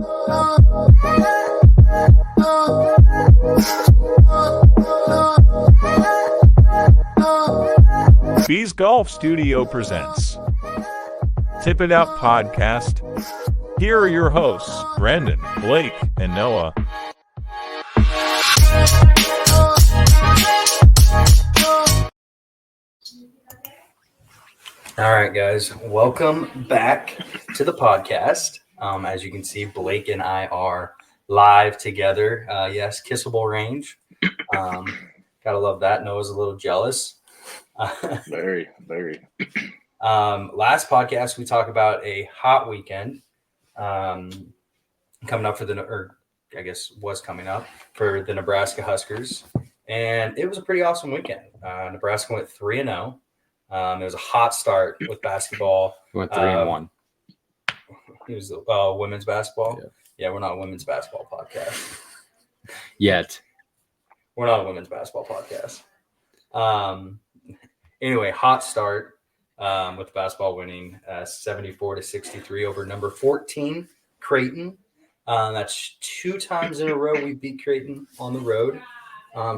Bees Golf Studio presents Tip It Out Podcast. Here are your hosts, Brandon, Blake, and Noah. All right, guys, welcome back to the podcast. As you can see, Blake and I are live together. Yes, kissable range. Gotta love that. Noah's a little jealous. Very. Last podcast, we talked about a hot weekend coming up was coming up for the Nebraska Huskers. And it was a pretty awesome weekend. Nebraska went 3-0. It was a hot start with basketball. We went 3-1. It was women's basketball. Yeah, we're not a women's basketball podcast Yet. We're not a women's basketball podcast. Anyway, hot start with basketball winning 74-63 over number 14 Creighton. That's 2 times in a row we beat Creighton on the road.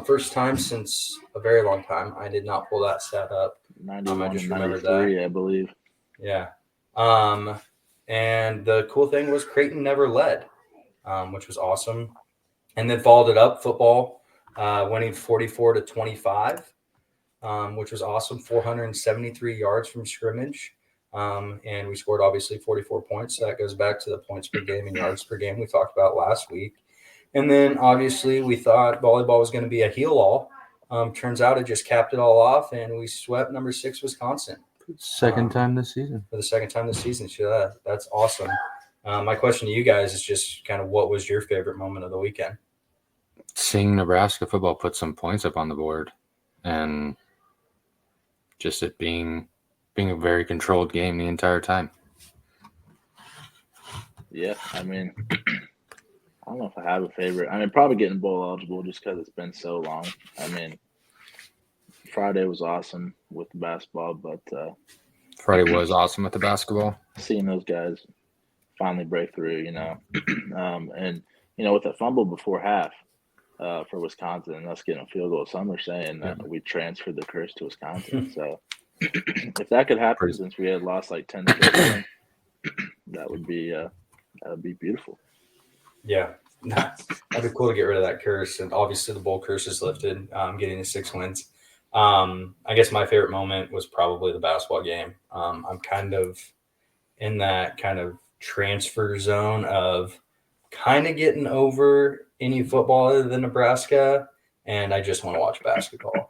First time since a very long time. I did not pull that stat up. 91 I just and remembered 93, that. I believe. Yeah. And the cool thing was Creighton never led, which was awesome. And then followed it up, football, winning 44-25, which was awesome. 473 yards from scrimmage. And we scored, obviously, 44 points. So that goes back to the points per game and yards per game we talked about last week. And then, obviously, we thought volleyball was going to be a heel-all. Turns out it just capped it all off, and we swept number 6 Wisconsin. Second time this season. For the second time this season. So that's awesome. My question to you guys is just kind of what was your favorite moment of the weekend? Seeing Nebraska football put some points up on the board and just it being a very controlled game the entire time. Yeah, I mean, I don't know if I have a favorite. I mean, probably getting bowl eligible just because it's been so long. I mean, Friday was awesome with the basketball, but Friday was awesome with the basketball. Seeing those guys finally break through, and with a fumble before half for Wisconsin and us getting a field goal, some are saying that we transferred the curse to Wisconsin. So if that could happen, since we had lost like 10 straight, that would be beautiful. Yeah, that'd be cool to get rid of that curse. And obviously the bowl curse is lifted, getting to 6 wins. I guess my favorite moment was probably the basketball game. I'm kind of in that kind of transfer zone of kind of getting over any football other than Nebraska, and I just want to watch basketball.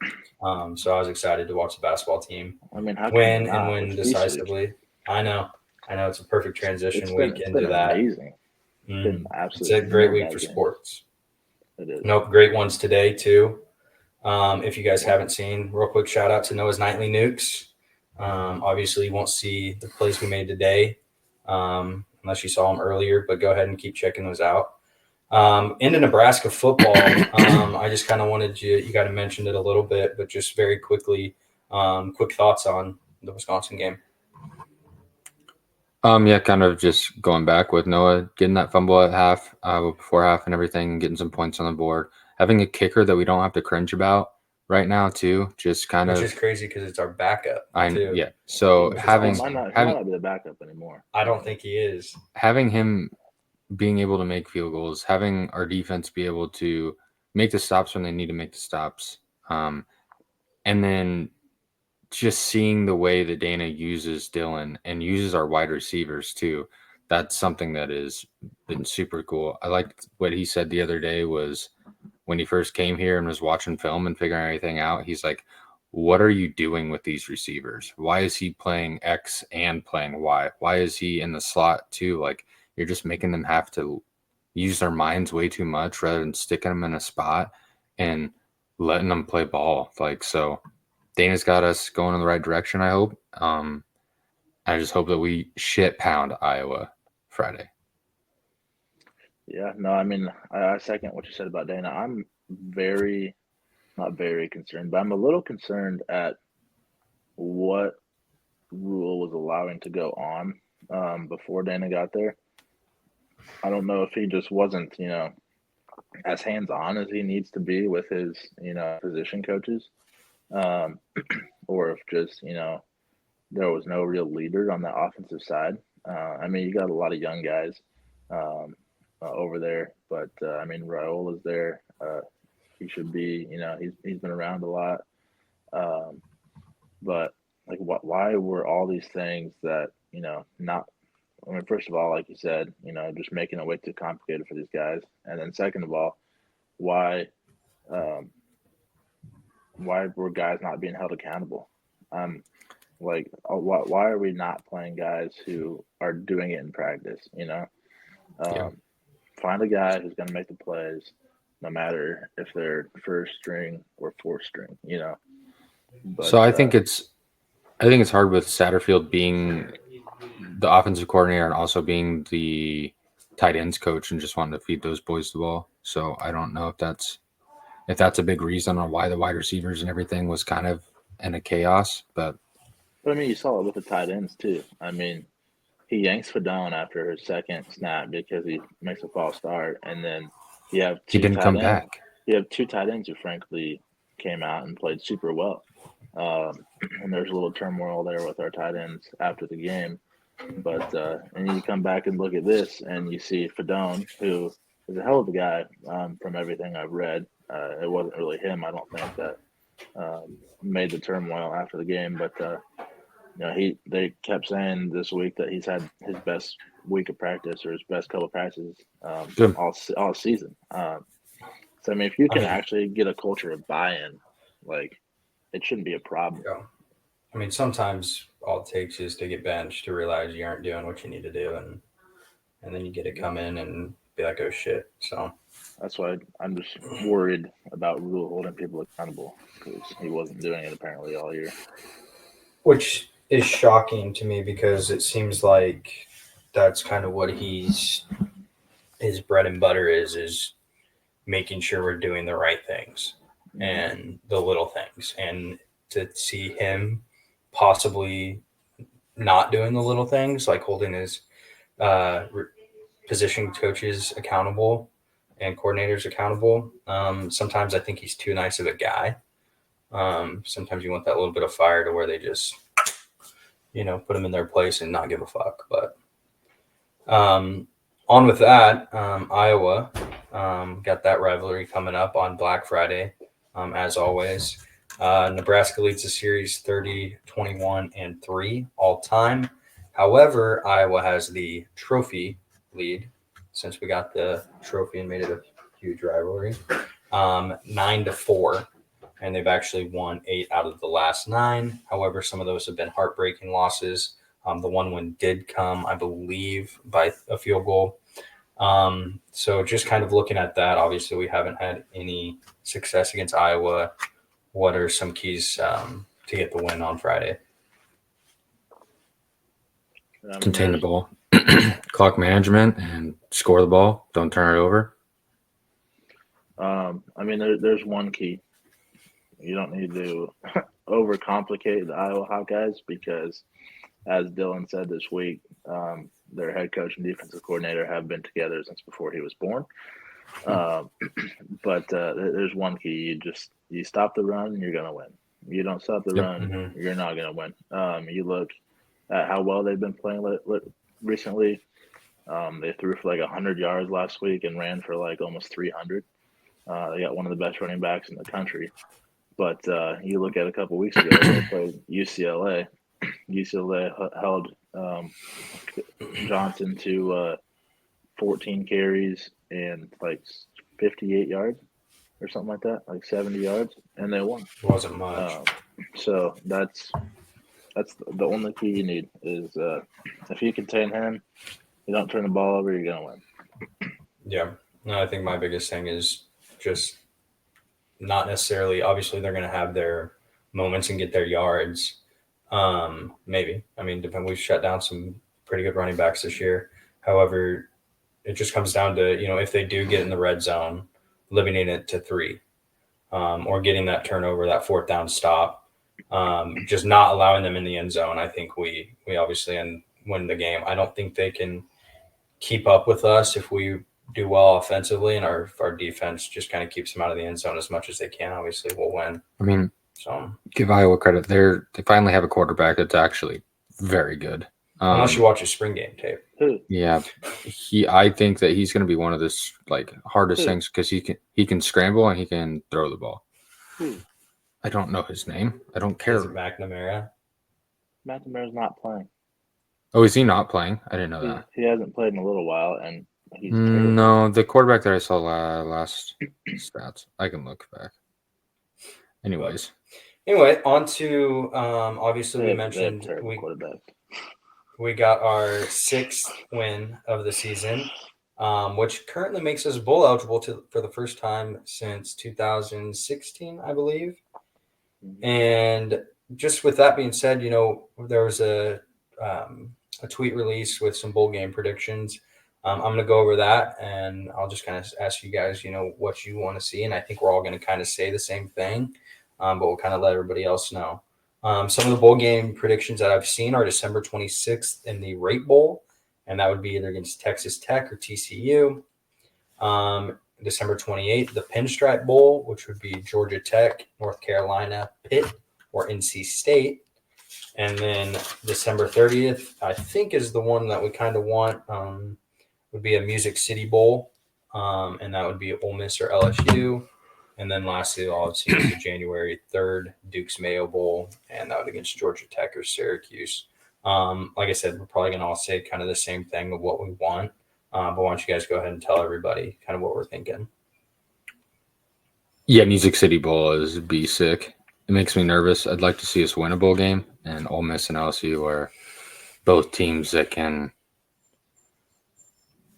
So I was excited to watch the basketball team win decisively. I know it's a perfect transition week into that. Amazing. It's a great week for sports. It is. Great ones today too. If you guys haven't seen, real quick shout out to Noah's Nightly Nukes. Obviously, you won't see the plays we made today unless you saw them earlier, but go ahead and keep checking those out. Into Nebraska football, I just kind of wanted you got to mention it a little bit, but just very quickly, quick thoughts on the Wisconsin game. Kind of just going back with Noah getting that fumble at half, before half and everything, getting some points on the board. Having a kicker that we don't have to cringe about right now too, just kind of. Which is crazy because it's our backup. Yeah. So He might not be the backup anymore. I don't think he is. Having him being able to make field goals, having our defense be able to make the stops when they need to make the stops, and then just seeing the way that Dana uses Dylan and uses our wide receivers too, that's something that has been super cool. I liked what he said the other day was when he first came here and was watching film and figuring everything out, he's like, what are you doing with these receivers? Why is he playing X and playing Y? Why is he in the slot too? Like, you're just making them have to use their minds way too much rather than sticking them in a spot and letting them play ball. Like, so Dana's got us going in the right direction, I hope. I just hope that we shit pound Iowa Friday. Yeah, no, I mean, I second what you said about Dana. I'm not very concerned, but I'm a little concerned at what Rule was allowing to go on before Dana got there. I don't know if he just wasn't, as hands-on as he needs to be with his, position coaches, um, or if just, there was no real leader on the offensive side. I mean, you got a lot of young guys um, over there, but I mean, Raul is there. He should be, he's been around a lot. Um, but like, why were all these things that not? I mean, first of all, like you said, just making it way too complicated for these guys, and then second of all, why um, why were guys not being held accountable? Like, why are we not playing guys who are doing it in practice? Yeah. Find a guy who's going to make the plays, no matter if they're first string or fourth string. But So I think it's hard with Satterfield being the offensive coordinator and also being the tight ends coach and just wanting to feed those boys the ball. So I don't know if that's a big reason on why the wide receivers and everything was kind of in a chaos. But I mean, you saw it with the tight ends too. I mean, he yanks Fadone after his second snap because he makes a false start, and then you have he two didn't tight come ends. back. You have two tight ends who frankly came out and played super well. And there's a little turmoil there with our tight ends after the game. But and you come back and look at this, and you see Fadone, who is a hell of a guy from everything I've read. It wasn't really him, I don't think, that made the turmoil after the game. But they kept saying this week that he's had his best week of practice or his best couple of practices all season. So I mean, if you can actually get a culture of buy-in, like, it shouldn't be a problem. Yeah. I mean, sometimes all it takes is to get benched to realize you aren't doing what you need to do, and then you get to come in and be like, oh shit. So That's why I'm just worried about Rule holding people accountable, because he wasn't doing it apparently all year. which is shocking to me because it seems like that's kind of what his bread and butter is making sure we're doing the right things and the little things. And to see him possibly not doing the little things, like holding his position coaches accountable and coordinators accountable. Sometimes I think he's too nice of a guy. Sometimes you want that little bit of fire to where they just, put them in their place and not give a fuck. But on with that, Iowa got that rivalry coming up on Black Friday, as always. Nebraska leads the series 30-21-3 all time. However, Iowa has the trophy lead since we got the trophy and made it a huge rivalry, 9-4. And they've actually won 8 out of the last 9. However, some of those have been heartbreaking losses. The one win did come, I believe, by a field goal. So just kind of looking at that, obviously we haven't had any success against Iowa. What are some keys to get the win on Friday? Contain the ball, clock management, and score the ball. Don't turn it over. I mean, there's one key. You don't need to overcomplicate the Iowa Hawkeyes because, as Dylan said this week, their head coach and defensive coordinator have been together since before he was born. But there's one key. You stop the run, you're going to win. You don't stop the run, you're not going to win. You look at how well they've been playing recently. They threw for like 100 yards last week and ran for like almost 300. They got one of the best running backs in the country. But you look at a couple weeks ago, they played UCLA. UCLA held Johnson to 14 carries and like 58 yards or something like that, like 70 yards, and they won. It wasn't much. So that's the only key you need is if you contain him, you don't turn the ball over, you're gonna win. Yeah. No, I think my biggest thing is just not necessarily. Obviously, they're going to have their moments and get their yards. Maybe. I mean, we've shut down some pretty good running backs this year. However, it just comes down to, if they do get in the red zone, limiting it to 3, or getting that turnover, that 4th down stop, just not allowing them in the end zone. I think we obviously win the game. I don't think they can keep up with us if we do well offensively, and our defense just kind of keeps them out of the end zone as much as they can. Obviously, we'll win. I mean, So give Iowa credit. They finally have a quarterback that's actually very good. unless you watch a spring game tape, Yeah, I think that he's going to be one of the hardest things because he can scramble and he can throw the ball. I don't know his name. I don't care. is it McNamara? McNamara's not playing. Oh, is he not playing? I didn't know that. He hasn't played in a little while, and he's No, the quarterback that I saw last stats. I can look back. Anyways. Anyway, on to obviously we mentioned we got our 6th win of the season, which currently makes us bowl eligible for the first time since 2016, I believe. And just with that being said, there was a tweet release with some bowl game predictions. I'm going to go over that, and I'll just kind of ask you guys, what you want to see. And I think we're all going to kind of say the same thing, but we'll kind of let everybody else know. Some of the bowl game predictions that I've seen are December 26th in the Rate Bowl, and that would be either against Texas Tech or TCU. December 28th, the Pinstripe Bowl, which would be Georgia Tech, North Carolina, Pitt, or NC State. And then December 30th, I think is the one that we kind of want, would be a Music City Bowl, and that would be Ole Miss or LSU. And then lastly, obviously, is the January 3rd Duke's Mayo Bowl, and that would be against Georgia Tech or Syracuse. Like I said, we're probably going to all say kind of the same thing of what we want. But why don't you guys go ahead and tell everybody kind of what we're thinking? Yeah, Music City Bowl would be sick. It makes me nervous. I'd like to see us win a bowl game, and Ole Miss and LSU are both teams that can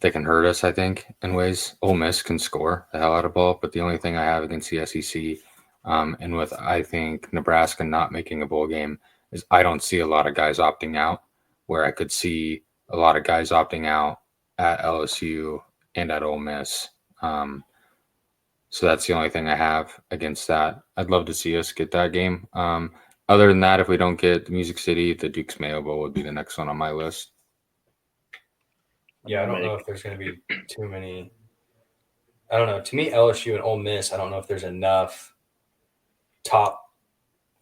hurt us, I think, in ways. Ole Miss can score the hell out of ball, but the only thing I have against the SEC, and with, I think, Nebraska not making a bowl game, is I don't see a lot of guys opting out, where I could see a lot of guys opting out at LSU and at Ole Miss. So that's the only thing I have against that. I'd love to see us get that game. Other than that, if we don't get the Music City, the Duke's Mayo Bowl would be the next one on my list. Yeah, I don't know if there's going to be too many. I don't know. To me, LSU and Ole Miss, I don't know if there's enough top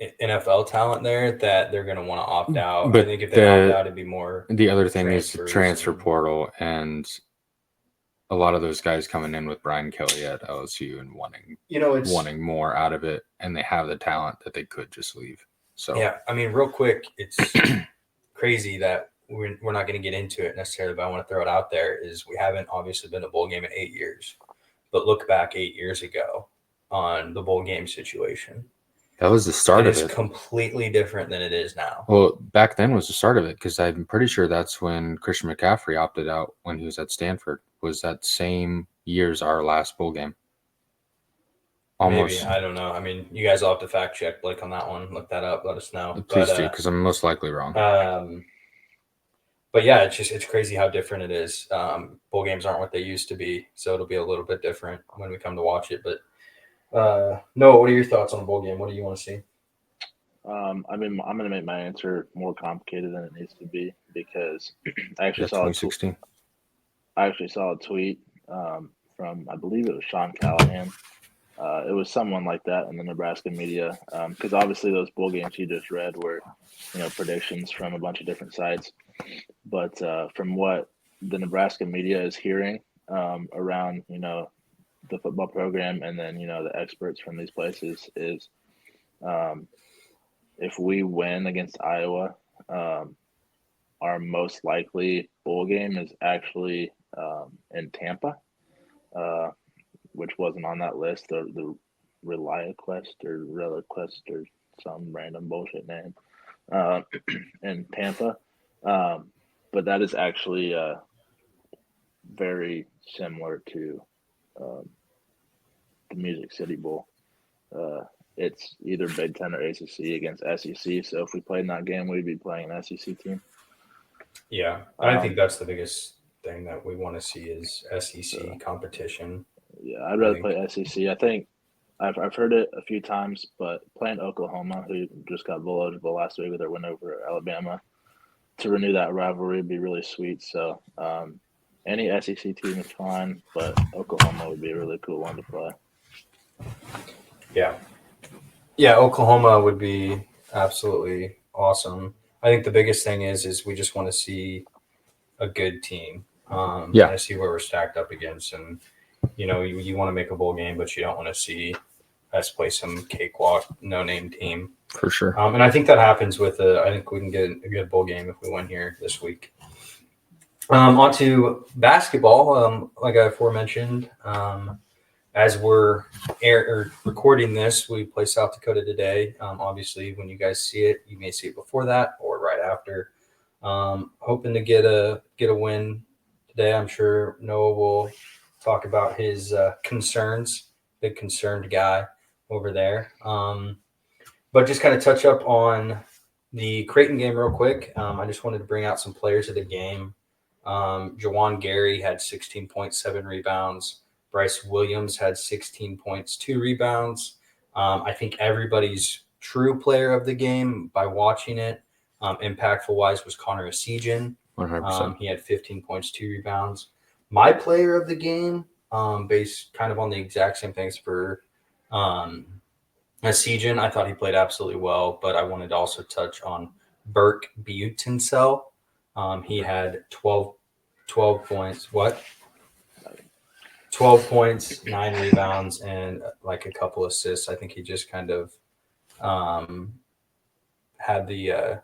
NFL talent there that they're going to want to opt out. But I think if they opt out, it'd be more. The other thing is the transfer portal, and a lot of those guys coming in with Brian Kelly at LSU and wanting more out of it, and they have the talent that they could just leave. So yeah, I mean, real quick, it's crazy that we're not going to get into it necessarily, but I want to throw it out there is we haven't obviously been a bowl game in 8 years, but look back 8 years ago on the bowl game situation. That was the start of it. It's completely different than it is now. Well, back then was the start of it because I'm pretty sure that's when Christian McCaffrey opted out when he was at Stanford. Was that same year as our last bowl game? Almost. Maybe. I don't know. I mean, you guys will have to fact check Blake on that one. Look that up. Let us know. Please do, because I'm most likely wrong. But yeah, it's crazy how different it is. Bowl games aren't what they used to be, so it'll be a little bit different when we come to watch it. But Noah, what are your thoughts on a bowl game? What do you want to see? I mean, I'm going to make my answer more complicated than it needs to be because I actually saw 2016. I actually saw a tweet from, I believe it was Sean Callahan. It was someone like that in the Nebraska media because obviously those bowl games you just read were, predictions from a bunch of different sites. But from what the Nebraska media is hearing around, the football program and then, the experts from these places is if we win against Iowa, our most likely bowl game is actually in Tampa, which wasn't on that list, the ReliaQuest or some random bullshit name in Tampa. But that is actually very similar to the Music City Bowl. It's either Big Ten or ACC against SEC. So if we played in that game, we'd be playing an SEC team. Yeah, I think that's the biggest thing that we want to see is SEC competition. Yeah, I'd rather play SEC. I think I've heard it a few times, but playing Oklahoma, who just got bowl eligible last week with their win over Alabama, to renew that rivalry would be really sweet. So Any SEC team is fine, but Oklahoma would be a really cool one to play. Yeah. Yeah, Oklahoma would be absolutely awesome. I think the biggest thing is we just want to see a good team. Yeah. And see where we're stacked up against. And, you want to make a bowl game, but you don't want to see us play some cakewalk, no-name team. For sure. And I think that happens I think we can get a good bowl game if we win here this week. On to basketball, like I aforementioned. As we're recording this, we play South Dakota today. Obviously, when you guys see it, you may see it before that or right after. Hoping to get a win today. I'm sure Noah will talk about his concerns. Big concerned guy over there. But just kind of touch up on the Creighton game real quick. I just wanted to bring out some players of the game. Jawan Gary had 16.7 rebounds. Bryce Williams had 16 points, 2 rebounds. I think everybody's true player of the game by watching it, impactful-wise, was Connor Esijan. 100%. He had 15 points, 2 rebounds. My player of the game, based kind of on the exact same things for Esijan, I thought he played absolutely well, but I wanted to also touch on Burke Butensell. He had 12 points. What? 12 points, 9 rebounds, and like a couple assists. I think he just kind of had a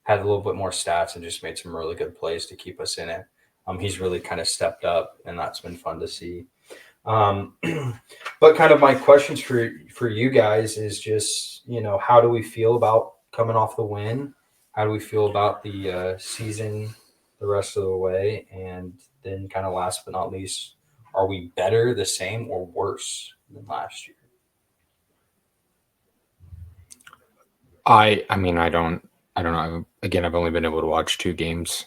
little bit more stats and just made some really good plays to keep us in it. He's really kind of stepped up, and that's been fun to see. But kind of my questions for you guys is just, how do we feel about coming off the win? How do we feel about the season the rest of the way? And then kind of last but not least, are we better, the same, or worse than last year? I mean, I don't know. Again, I've only been able to watch 2 games.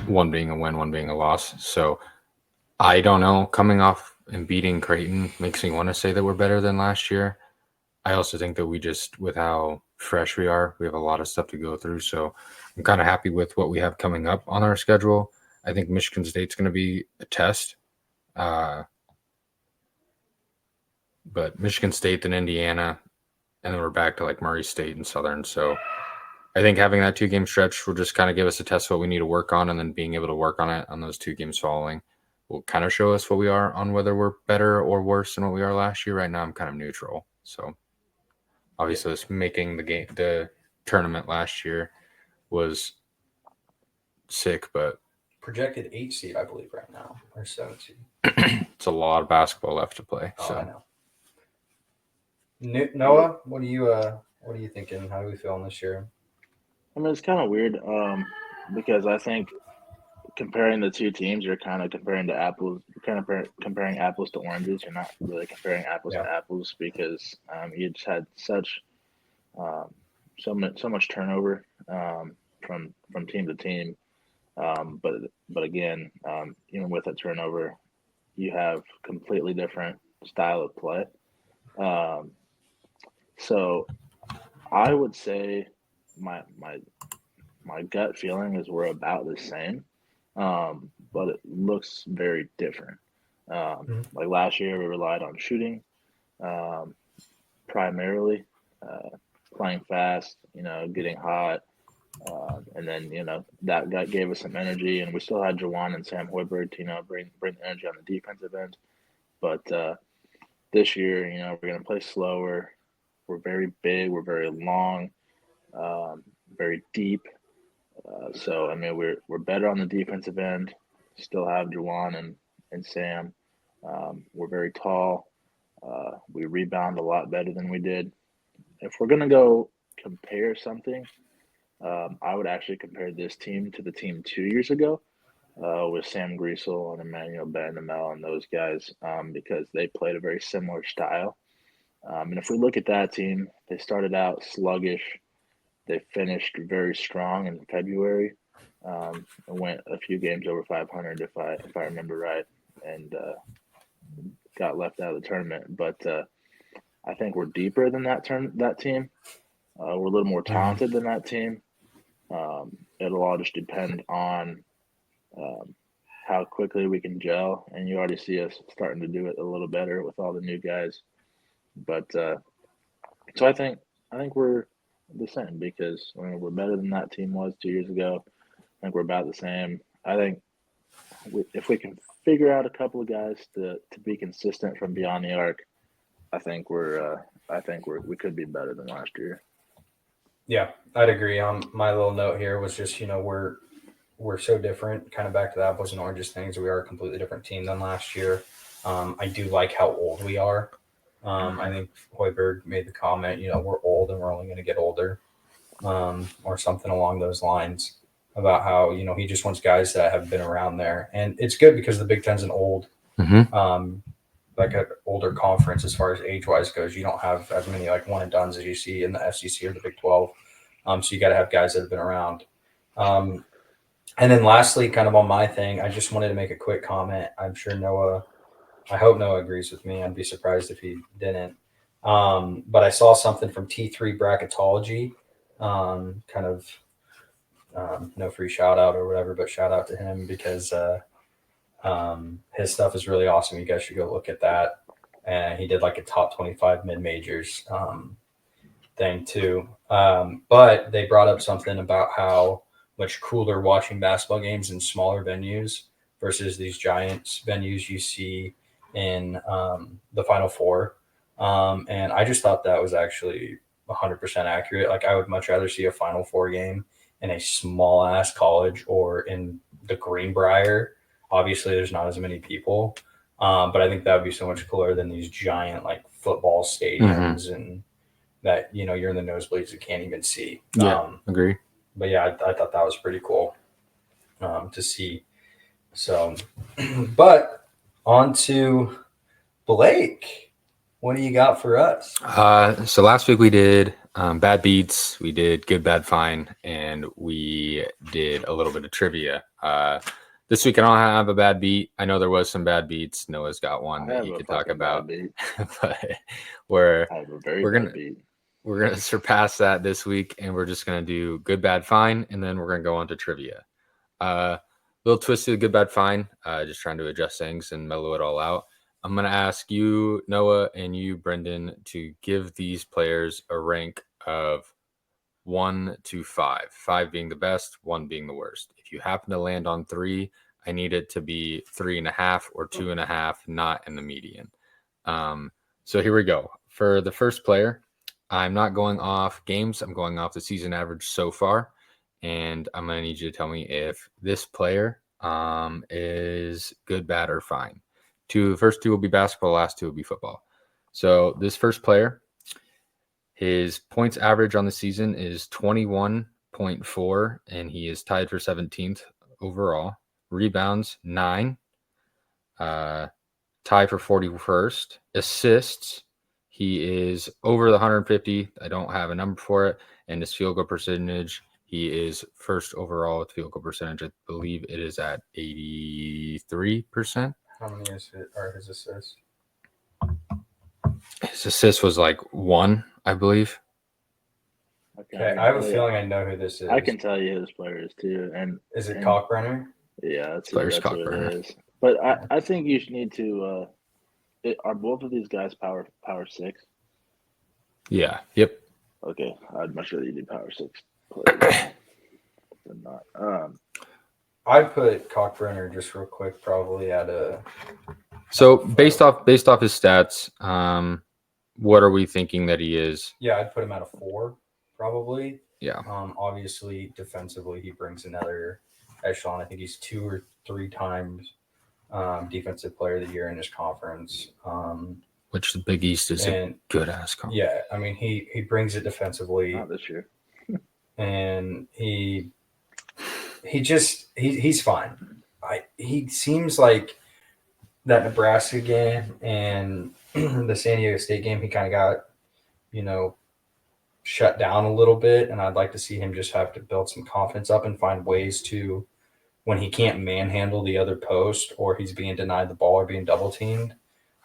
One being a win, one being a loss. So I don't know. Coming off and beating Creighton makes me want to say that we're better than last year. I also think that we just, with how fresh we are, we have a lot of stuff to go through. So I'm kind of happy with what we have coming up on our schedule. I think Michigan State's going to be a test. But Michigan State, then Indiana, and then we're back to like Murray State and Southern. So I think having that 2-game stretch will just kind of give us a test of what we need to work on, and then being able to work on it on those 2 games following will kind of show us what we are on, whether we're better or worse than what we are last year. Right now, I'm kind of neutral. So obviously, this making the tournament last year was sick, but Projected 8 seed, I believe, right now, or 7 seed. It's a lot of basketball left to play. Oh, So I know. Noah, what are you thinking? How are we feeling this year? I mean, it's kind of weird because I think comparing the 2 teams, you're kind of comparing to apples. You're kind of comparing apples to oranges. You're not really comparing apples to apples because you just had so much turnover from team to team. But again, even with that turnover, you have completely different style of play. So I would say my gut feeling is we're about the same, but it looks very different. Like last year, we relied on shooting primarily, playing fast, getting hot. And then, that gave us some energy, and we still had Jawan and Sam Hoiberg to, bring energy on the defensive end. But this year, we're going to play slower. We're very big. We're very long, very deep. So, I mean, we're better on the defensive end. Still have Jawan and Sam. We're very tall. We rebound a lot better than we did. If we're going to go compare something, I would actually compare this team to the team 2 years ago with Sam Griesel and Emmanuel Bandamel and those guys because they played a very similar style. And if we look at that team, they started out sluggish. They finished very strong in February. And went a few games over 500 if I remember right, and got left out of the tournament. But I think we're deeper than that team. We're a little more talented than that team. It'll all just depend on how quickly we can gel, and you already see us starting to do it a little better with all the new guys. But so I think we're the same because we're better than that team was 2 years ago. I think we're about the same. I think if we can figure out a couple of guys to be consistent from beyond the arc, I think we could be better than last year. Yeah, I'd agree. My little note here was just we're so different. Kind of back to the apples and oranges things. We are a completely different team than last year. I do like how old we are. I think Hoiberg made the comment, we're old and we're only going to get older, or something along those lines about how, he just wants guys that have been around there. And it's good because the Big Ten's an old, like an older conference as far as age wise goes. You don't have as many like one and dones as you see in the SEC or the Big 12. So you got to have guys that have been around. And then lastly, kind of on my thing, I just wanted to make a quick comment. I'm sure I hope Noah agrees with me. I'd be surprised if he didn't. But I saw something from T3 Bracketology, kind of no free shout out or whatever, but shout out to him because his stuff is really awesome. You guys should go look at that. And he did like a top 25 mid majors thing too. But they brought up something about how much cooler watching basketball games in smaller venues versus these giant venues you see in the Final Four. And I just thought that was actually 100% accurate. Like I would much rather see a Final Four game in a small ass college or in the Greenbrier. Obviously, there's not as many people, but I think that would be so much cooler than these giant like football stadiums and that you're in the nosebleeds you can't even see. Yeah, agree. But yeah, I thought that was pretty cool to see. So, but on to Blake. What do you got for us? So last week we did bad beats, we did good, bad, fine, and we did a little bit of trivia. This week I don't have a bad beat. I know there was some bad beats. Noah's got one that he could talk about. But we're gonna surpass that this week, and we're just gonna do good, bad, fine, and then we're gonna go on to trivia. Little twist to the good, bad, fine. Just trying to adjust things and mellow it all out. I'm going to ask you, Noah, and you, Brendan, to give these players a rank of 1 to 5. 5 being the best, 1 being the worst. If you happen to land on 3, I need it to be 3.5 or 2.5, not in the median. So here we go. For the first player, I'm not going off games. I'm going off the season average so far. And I'm going to need you to tell me if this player is good, bad, or fine. The first 2 will be basketball, the last 2 will be football. So this first player, his points average on the season is 21.4, and he is tied for 17th overall. Rebounds, 9. Tie for 41st. Assists, he is over the 150. I don't have a number for it. And his field goal percentage, he is first overall with field goal percentage. I believe it is at 83%. How many are his assists? His assist was like 1, I believe. Okay, I have a feeling I know who this is. I can tell you who this player is too. And is it Cockbrenner? Yeah, that's who it is. But I think you need to. Are both of these guys power 6? Yeah. Yep. Okay, I'd much rather you do power 6 players than not. I'd put Cockbrenner just real quick, probably at a. So based off his stats, what are we thinking that he is? Yeah, I'd put him at a 4, probably. Yeah. Obviously, defensively, he brings another echelon. I think he's 2 or 3 times defensive player of the year in his conference. Which the Big East is a good ass conference. Yeah, I mean he brings it defensively. Not this year. And he's fine. He seems like that Nebraska game and the San Diego State game, he kind of got, shut down a little bit. And I'd like to see him just have to build some confidence up and find ways to, when he can't manhandle the other post or he's being denied the ball or being double teamed,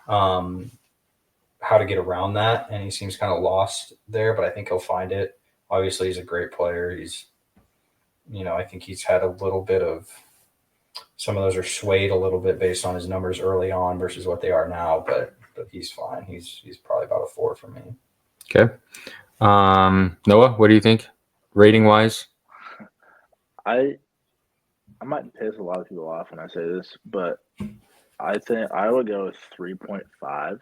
how to get around that. And he seems kind of lost there, but I think he'll find it. Obviously, he's a great player. He's, I think he's had a little bit of some of those are swayed a little bit based on his numbers early on versus what they are now, but he's fine. He's probably about a 4 for me. Okay. Noah, what do you think? Rating wise? I might piss a lot of people off when I say this, but I think I would go with 3.5.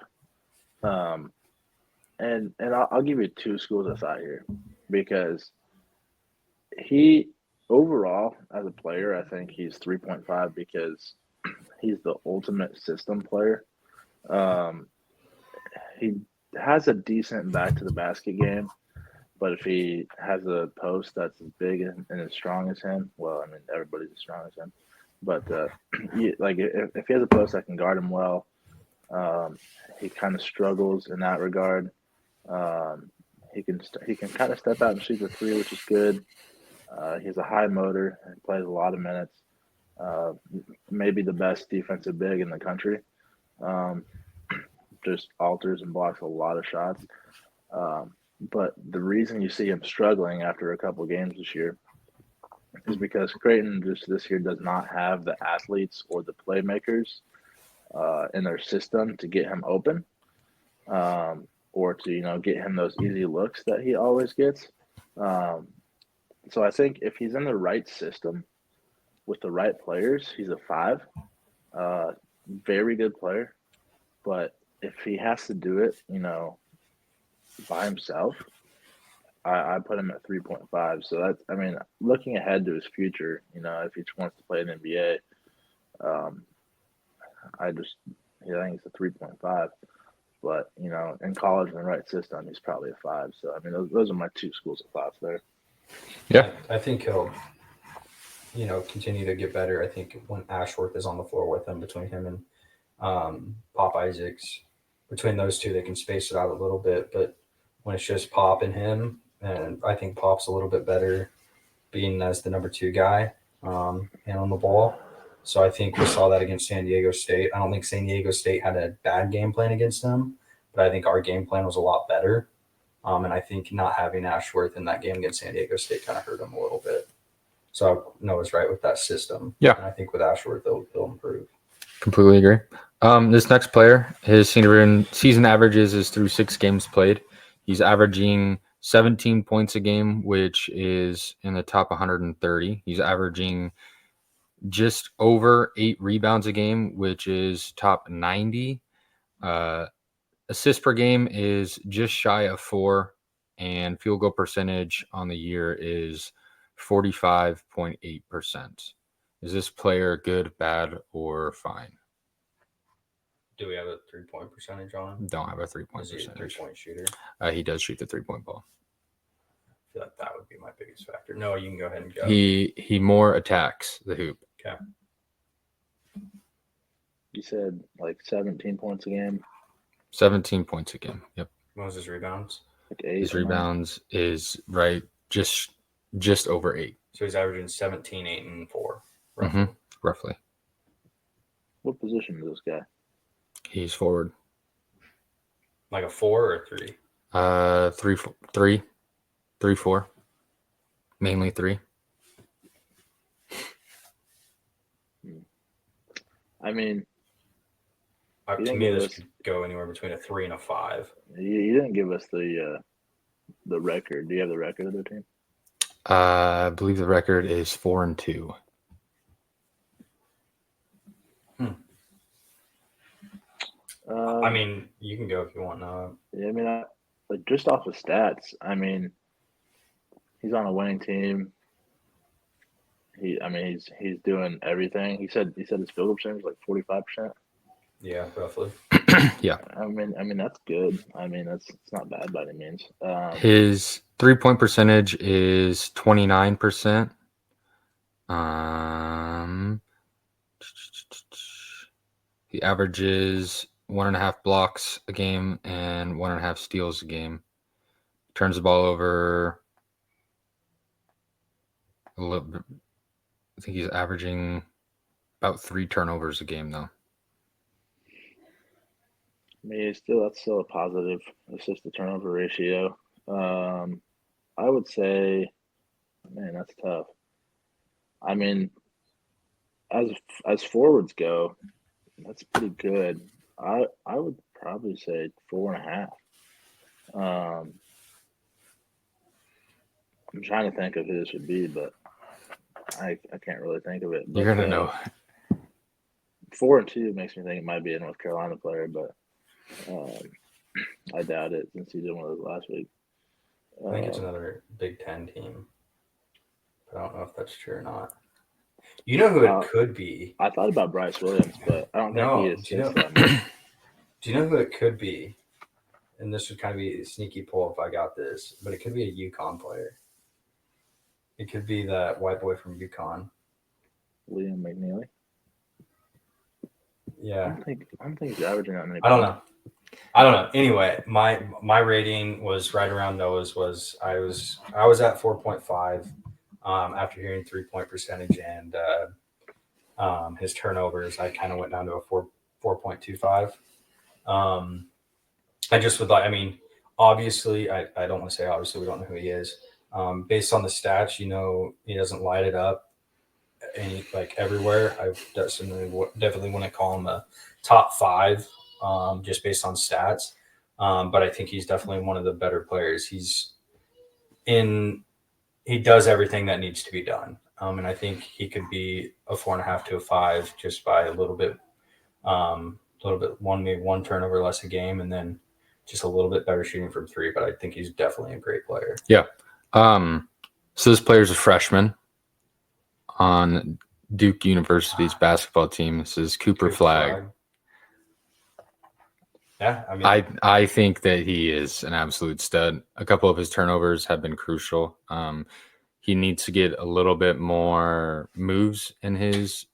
And I'll give you two schools of thought here, because he overall as a player, I think he's 3.5 because he's the ultimate system player. Um, he has a decent back to the basket game, but if he has a post that's as big and as strong as him, well, I mean everybody's as strong as him, but like if he has a post that can guard him well, he kind of struggles in that regard. Um, he can kind of step out and shoot the three, which is good. He has a high motor and plays a lot of minutes. Uh, Maybe the best defensive big in the country. Um, just alters and blocks a lot of shots. But the reason you see him struggling after a couple games this year is because Creighton just this year does not have the athletes or the playmakers in their system to get him open, or to get him those easy looks that he always gets. Um, so I think if he's in the right system with the right players, he's a 5. Very good player. But if he has to do it, by himself, I put him at 3.5. So that's, I mean, looking ahead to his future, if he wants to play in NBA, um, I think it's a 3.5. But, in college in the right system, he's probably a 5. So, I mean, those are my two schools of thoughts there. Yeah. I think he'll, continue to get better. I think when Ashworth is on the floor with him, between him and Pop Isaacs, between those two, they can space it out a little bit. But when it's just Pop and him, and I think Pop's a little bit better being as the number 2 guy and on the ball. So I think we saw that against San Diego State. I don't think San Diego State had a bad game plan against them, but I think our game plan was a lot better. And I think not having Ashworth in that game against San Diego State kind of hurt him a little bit. So Noah's right with that system. Yeah. And I think with Ashworth, they'll improve. Completely agree. This next player, his senior season averages is through 6 games played. He's averaging 17 points a game, which is in the top 130. He's averaging just over 8 rebounds a game, which is top 90. Assists per game is just shy of 4, and field goal percentage on the year is 45.8%. Is this player good, bad, or fine? Do we have a 3-point percentage on him? Don't have a 3-point Is he a percentage. 3-point shooter? He does shoot the 3-point ball. I feel like that would be my biggest factor. No, you can go ahead and go. He more attacks the hoop. Okay. You said like 17 points a game. 17 points a game. Yep. What was his rebounds? Like 8. His rebounds is right just over 8. So he's averaging 17, 8, and 4. Roughly. Mm-hmm. Roughly. What position is this guy? He's forward. Like a 4 or a 3? 3, 4. Mainly 3. I mean, to me, this could go anywhere between a 3 and a 5. you didn't give us the record. Do you have the record of their team? I believe the record is 4-2. I mean, you can go if you want. Yeah, I mean, like just off of stats, I mean, he's on a winning team. He's doing everything. He said his field goal percentage was like 45%. Yeah, roughly. Yeah. I mean that's good. I mean it's not bad by any means. His 3-point percentage is 29%. He averages 1.5 blocks a game and 1.5 steals a game. Turns the ball over a little bit. I think he's averaging about 3 turnovers a game, though. I mean, that's still a positive assist to turnover ratio. I would say, man, that's tough. I mean, as forwards go, that's pretty good. I would probably say 4.5. I'm trying to think of who this would be, but I can't really think of it. But, You're gonna know. 4 and 2 makes me think it might be a North Carolina player, but I doubt it since he did one of those last week. I think it's another Big Ten team, but I don't know if that's true or not. You know who it could be? I thought about Bryce Williams, but I don't think he is. Do you know who it could be? And this would kind of be a sneaky pull if I got this, but it could be a UConn player. It could be that white boy from UConn. Liam McNeely. Yeah. I don't think he's averaging that many. I don't know. Anyway, my rating was right around Noah's. I was at 4.5 after hearing 3-point percentage and his turnovers. I kind of went down to a 4.25. I just would like. I mean, obviously, I don't want to say obviously we don't know who he is. Based on the stats, he doesn't light it up everywhere. I definitely wouldn't call him a top 5 just based on stats. But I think he's definitely one of the better players. He does everything that needs to be done. And I think he could be a 4.5 to a 5 just by a little bit, maybe one turnover less a game, and then just a little bit better shooting from 3. But I think he's definitely a great player. Yeah. So this player's a freshman on Duke University's basketball team. This is Cooper Flagg. Yeah, I mean, I think that he is an absolute stud. A couple of his turnovers have been crucial. He needs to get a little bit more moves in his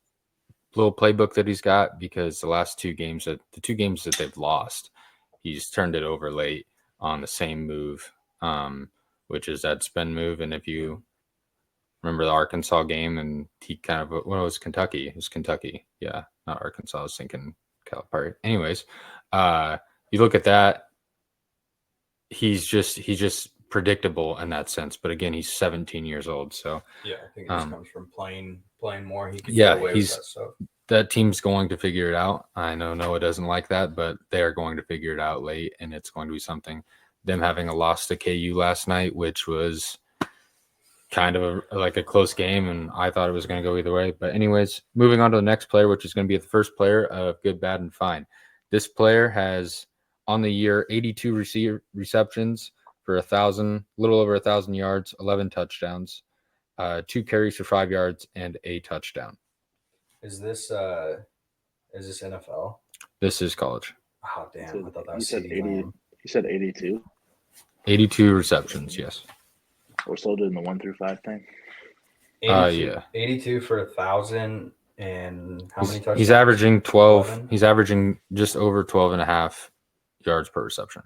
little playbook that he's got, because the two games that they've lost, he's turned it over late on the same move, which is that spin move. And if you remember the Arkansas game, and he kind of, well, it was Kentucky. It was Kentucky. Yeah, not Arkansas. I was thinking Calipari. Anyways, you look at that, he's just predictable in that sense. But again, he's 17 years old. So yeah, I think it just comes from playing more. He can yeah, get away with that stuff. That team's going to figure it out. I know Noah doesn't like that, but they're going to figure it out late, and it's going to be something. Them having a loss to KU last night, which was kind of like a close game, and I thought it was going to go either way. But anyways, moving on to the next player, which is going to be the first player of good, bad, and fine. This player has on the year 82 receptions for a little over 1,000 yards, 11 touchdowns, 2 carries for 5 yards, and a touchdown. Is this NFL? This is college. Oh damn! I thought that was you said 80. You said 82. 82 receptions, yes. We're still doing the 1 through 5 thing. 82, yeah. 82 for 1,000, and how many touchdowns? He's averaging 12. 11? He's averaging just over 12.5 yards per reception.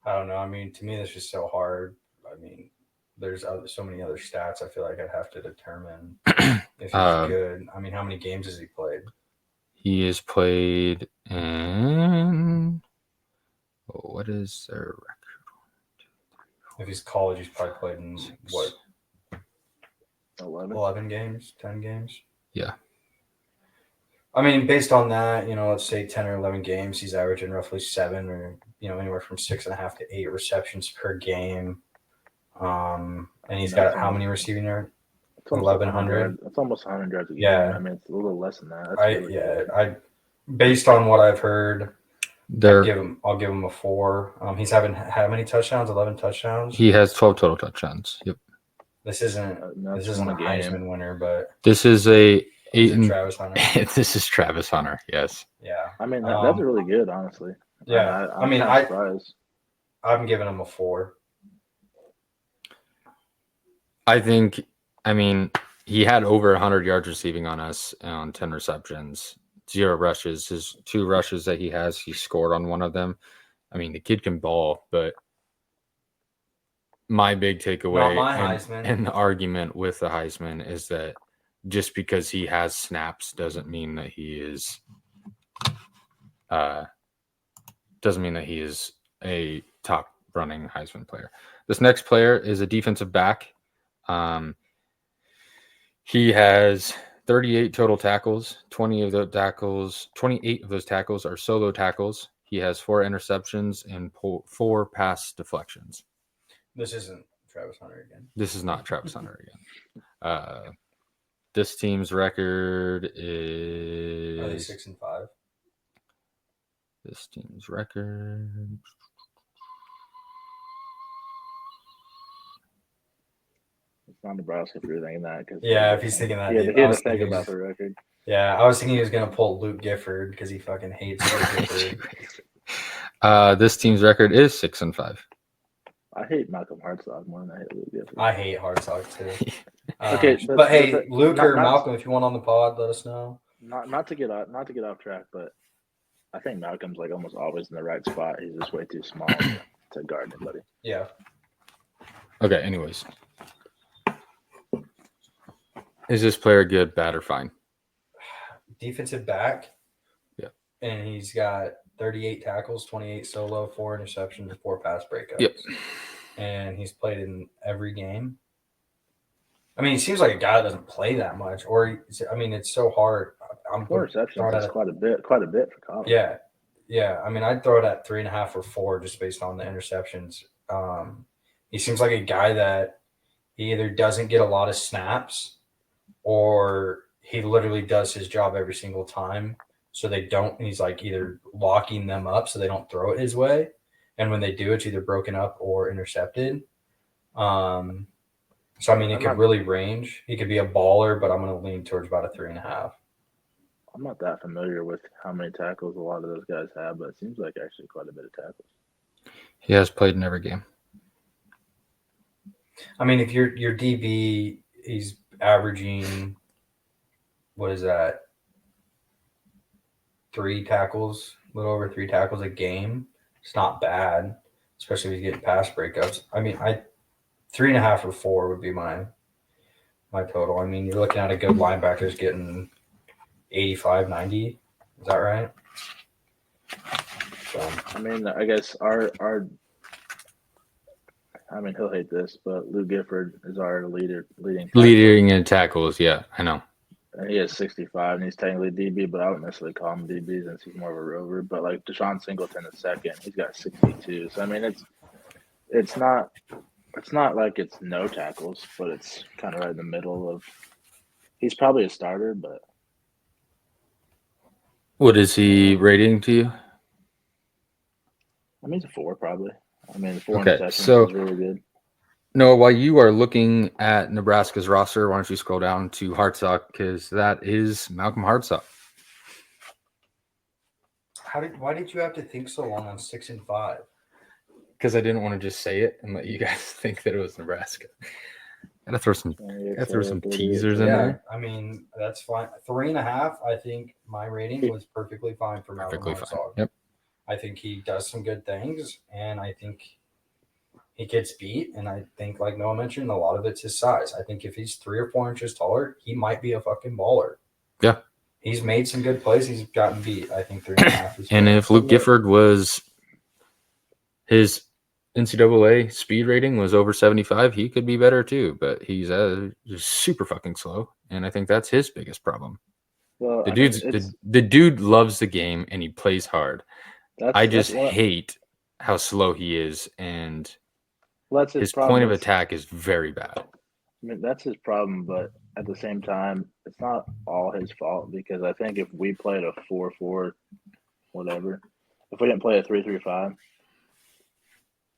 I don't know. I mean, to me, that's just so hard. I mean, there's so many other stats. I feel like I'd have to determine if he's good. I mean, how many games has he played? He has played in. What is their record? If he's college, he's probably played in 11 games, 10 games. Yeah. I mean, based on that, let's say 10 or 11 games, he's averaging roughly 7 or anywhere from 6.5 to 8 receptions per game. And he's got how many receiving yards? 1,100. That's almost 100 yards a game. Yeah. I mean, it's a little less than that. Based on what I've heard, I'll give him a 4. He's having how many touchdowns? 11 touchdowns. He has 12 total touchdowns. Yep. This isn't a Heisman winner, but this is a Travis Hunter. This is Travis Hunter. Yes. Yeah. I mean, that's really good, honestly. Yeah. I'm surprised. I'm giving him a 4. I mean, he had over 100 yards receiving on us on 10 receptions, 0 rushes. His 2 rushes that he has, he scored on one of them. I mean, the kid can ball, but my big takeaway and the argument with the Heisman is that just because he has snaps doesn't mean that he is a top running Heisman player. This next player is a defensive back. He has 38 total tackles. 28 of those tackles are solo tackles. He has 4 interceptions and 4 pass deflections. This isn't Travis Hunter again. This is not Travis Hunter again. This team's record Are they is 6-5? this team's record. It's not Nebraska if you're thinking that. Cause Yeah, if he's thinking that, he dude, had I to was think thinking about the record. Yeah, I was thinking he was gonna pull Luke Gifford because he fucking hates Luke Gifford. This team's record is 6-5. I hate Malcolm Hartzog more than I hate Luke Gifford. I hate Hardsock too. Okay, but hey, but Luke or not- Malcolm, if you want on the pod, let us know. Not to get off track, but I think Malcolm's like almost always in the right spot. He's just way too small to guard anybody. Yeah. Okay, anyways. Is this player good, bad, or fine? Defensive back. Yeah. And he's got 38 tackles, 28 solo, 4 interceptions, and 4 pass breakups. Yep. And he's played in every game. I mean, he seems like a guy that doesn't play that much. It's so hard. 4 receptions is quite a bit for college. Yeah. Yeah. I mean, I'd throw it at 3.5 or 4 just based on the interceptions. He seems like a guy that he either doesn't get a lot of snaps or he literally does his job every single time. So they don't, he's like either locking them up so they don't throw it his way. And when they do, it's either broken up or intercepted. So, I mean, it could really range. He could be a baller, but I'm going to lean towards about a 3.5. I'm not that familiar with how many tackles a lot of those guys have, but it seems like actually quite a bit of tackles. He has played in every game. I mean, if your DB, he's averaging, what is that? 3 tackles, a little over 3 tackles a game. It's not bad, especially if he's getting pass breakups. I mean, 3.5 or 4 would be my total. I mean, you're looking at a good linebacker's getting 85, 90. Is that right? So, I mean, I guess he'll hate this, but Luke Gifford is our leading in tackles. Yeah, I know. And he has 65, and he's technically DB, but I wouldn't necessarily call him DB since he's more of a rover. But like Deshaun Singleton is second, he's got 62. So I mean, it's not like it's no tackles, but it's kind of right in the middle of. He's probably a starter, but What is he rating to you? I mean, he's a 4 probably. I mean, 4 Okay, interceptions so- is really good. No, while you are looking at Nebraska's roster, why don't you scroll down to Hartsock, because that is Malcolm Hartsock. why did you have to think so long on 6-5? Because I didn't want to just say it and let you guys think that it was Nebraska. Gotta throw some teasers in there. I mean, that's fine. 3.5, I think my rating was perfectly fine for Malcolm Perfectly fine. Hartsock. Yep. I think he does some good things, and I think he gets beat. And I think, like Noah mentioned, a lot of it's his size. I think if he's 3 or 4 inches taller, he might be a fucking baller. Yeah. He's made some good plays. He's gotten beat. I think 3.5 is And fair. if Luke Gifford was his NCAA speed rating was over 75, he could be better too. But he's just super fucking slow, and I think that's his biggest problem. Well, The dude loves the game and he plays hard. I just hate how slow he is, and his point of attack is very bad. I mean, that's his problem, but at the same time, it's not all his fault because I think if we played a 4-4, whatever, if we didn't play a 3-3-5,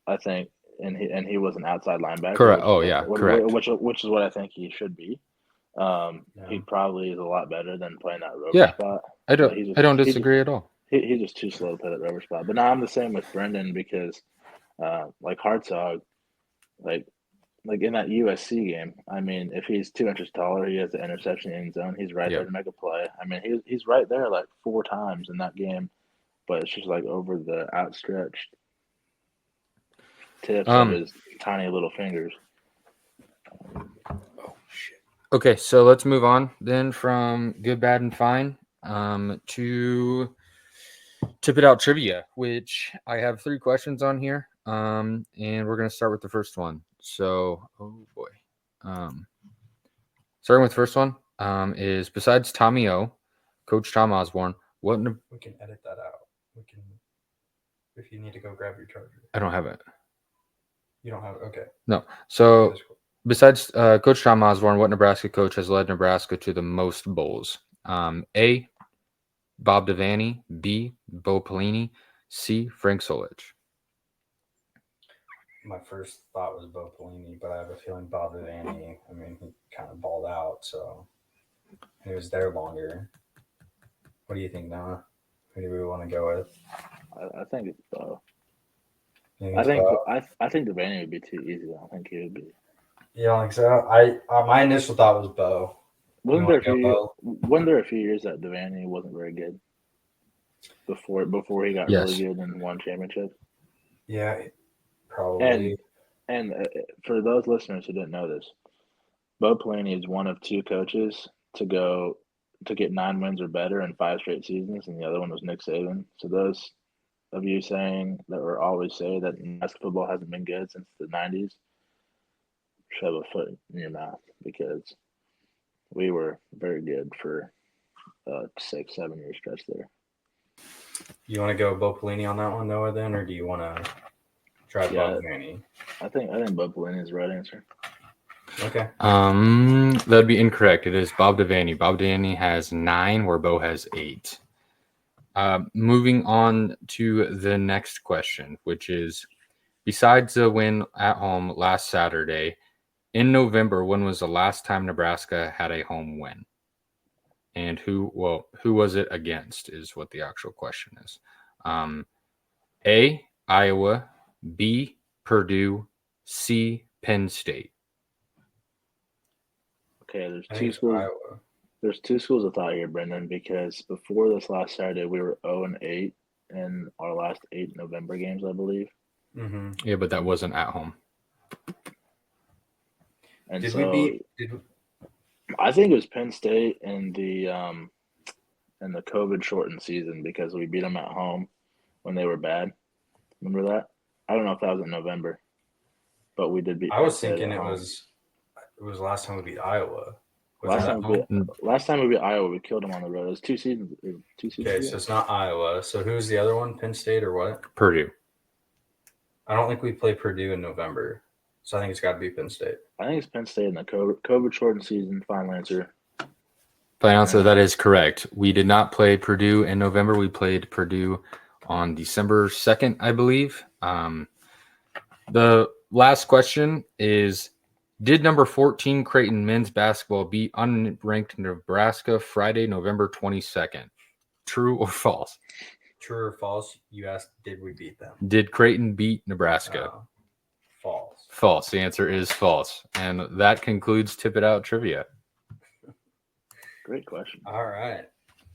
I think, and he was an outside linebacker. Correct. Correct. Which is what I think he should be. He probably is a lot better than playing that rover spot. I don't disagree at all. He's just too slow to play that rover spot. But now I'm the same with Brendan because, like Hartzog, like in that USC game, I mean, if he's 2 inches taller, he has the interception in zone. He's right there to make a play. I mean, he's right there like 4 times in that game, but it's just like over the outstretched tips of his tiny little fingers. Okay, so let's move on then from good, bad, and fine to Tip It Out Trivia, which I have 3 questions on here, and we're going to start with the first one. So, oh boy. Starting with the first one, is besides Tommy O, Coach Tom Osborne, what? We can edit that out. We can, if you need to go grab your charger. I don't have it. You don't have it? Okay. No. So besides Coach Tom Osborne, what Nebraska coach has led Nebraska to the most bowls? A, Bob Devaney. B, Bo Pelini. C, Frank Solich. My first thought was Bo Pelini, but I have a feeling Bob Devaney. I mean, he kind of balled out, so he was there longer. What do you think, Noah? Who do we want to go with? I think it's Bo. You I think Bo? I think Devaney would be too easy. I don't think he would be. You don't think so? I my initial thought was Bo. Wasn't there a few years that Devaney wasn't very good before he got Yes. really good and won championships? Yeah, probably. And for those listeners who didn't know this, Bo Pelini is one of two coaches to get 9 wins or better in 5 straight seasons, and the other one was Nick Saban. So those of you saying that or always say that Nebraska football hasn't been good since the 90s, shove a foot in your mouth, because we were very good for 6-7 year stretch there. You want to go Bo Pelini on that one, Noah, then, or do you want to try Bob Devaney? I think Bo Pelini is the right answer. Okay. That'd be incorrect. It is Bob Devaney. Bob Devaney has 9, where Bo has 8. Moving on to the next question, which is, besides the win at home last Saturday, in November, when was the last time Nebraska had a home win? And who was it against is what the actual question is. A, Iowa. B, Purdue. C, Penn State. Okay, there's two schools. Iowa. There's 2 schools of thought here, Brendan, because before this last Saturday, we were 0-8 in our last 8 November games, I believe. Mm-hmm. Yeah, but that wasn't at home. And I think it was Penn State in the COVID shortened season, because we beat them at home when they were bad. Remember that? I don't know if that was in November, but we did beat. I was thinking it was last time we beat Iowa. Last time we beat Iowa, we killed them on the road. It was 2 seasons. Okay, so it's not Iowa. So who's the other one? Penn State or what? Purdue. I don't think we play Purdue in November, so I think it's got to be Penn State. I think it's Penn State in the COVID shortened season. Final answer. Final answer. That is correct. We did not play Purdue in November. We played Purdue on December 2nd, I believe. The last question is, did number 14 Creighton men's basketball beat unranked Nebraska Friday, November 22nd? True or false? True or false? You asked, did we beat them? Did Creighton beat Nebraska? False. False. The answer is false. And that concludes Tip It Out Trivia. Great question. All right.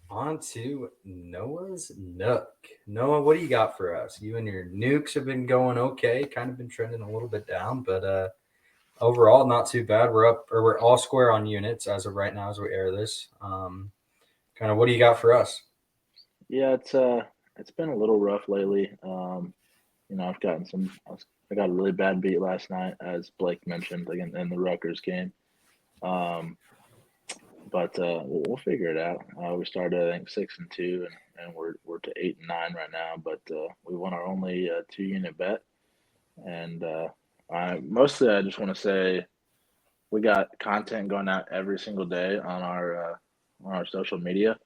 On to Noah's Nook. Noah, what do you got for us? You and your nukes have been going okay. Kind of been trending a little bit down, but overall, not too bad. We're all square on units as of right now as we air this. Kind of, what do you got for us? Yeah, it's been a little rough lately. I've gotten I got a really bad beat last night, as Blake mentioned, again in the Rutgers game. But we'll figure it out. We started, I think, 6-2, and we're to 8-9 right now. But we won our only 2-unit bet, and mostly I just want to say we got content going out every single day on our social media.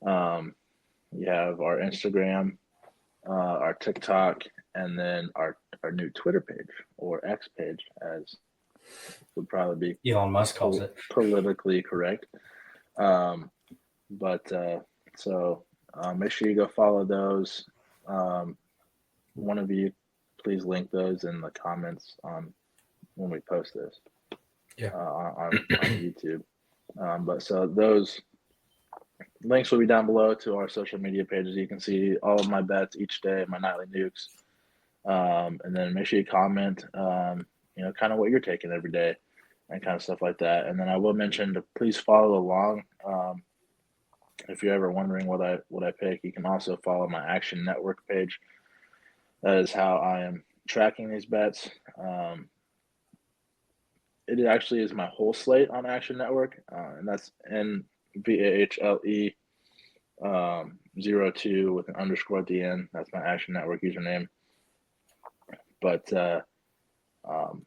We have our Instagram, our TikTok, and then our new Twitter page, or X page, as would probably be Elon Musk calls it politically correct. So make sure you go follow those. One of you, please link those in the comments when we post this. Yeah. On YouTube. So those links will be down below to our social media pages. You can see all of my bets each day, my nightly nukes. And then make sure you comment, kind of what you're taking every day and kind of stuff like that. And then I will mention to please follow along. If you're ever wondering what I pick, you can also follow my Action Network page. That is how I am tracking these bets. it actually is my whole slate on Action Network, and that's NVAHLE 02 with an underscore at the end. That's my Action Network username. But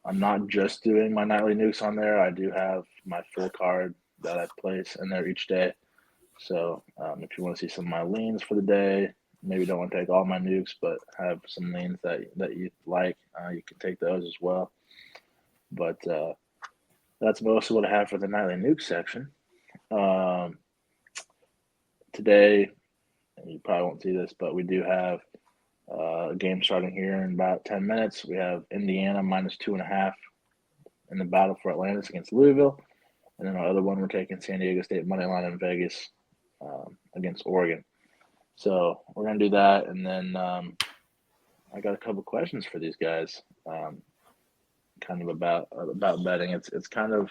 I'm not just doing my nightly nukes on there. I do have my full card that I place in there each day. So if you want to see some of my leans for the day, maybe don't want to take all my nukes, but have some leans that you like, you can take those as well. But that's mostly what I have for the nightly nuke section. Today, you probably won't see this, but we do have a game starting here in about 10 minutes. We have Indiana -2.5 in the battle for Atlantis against Louisville. And then our other one, we're taking San Diego State money line in Vegas against Oregon. So we're going to do that. And then I got a couple questions for these guys kind of about betting. It's kind of,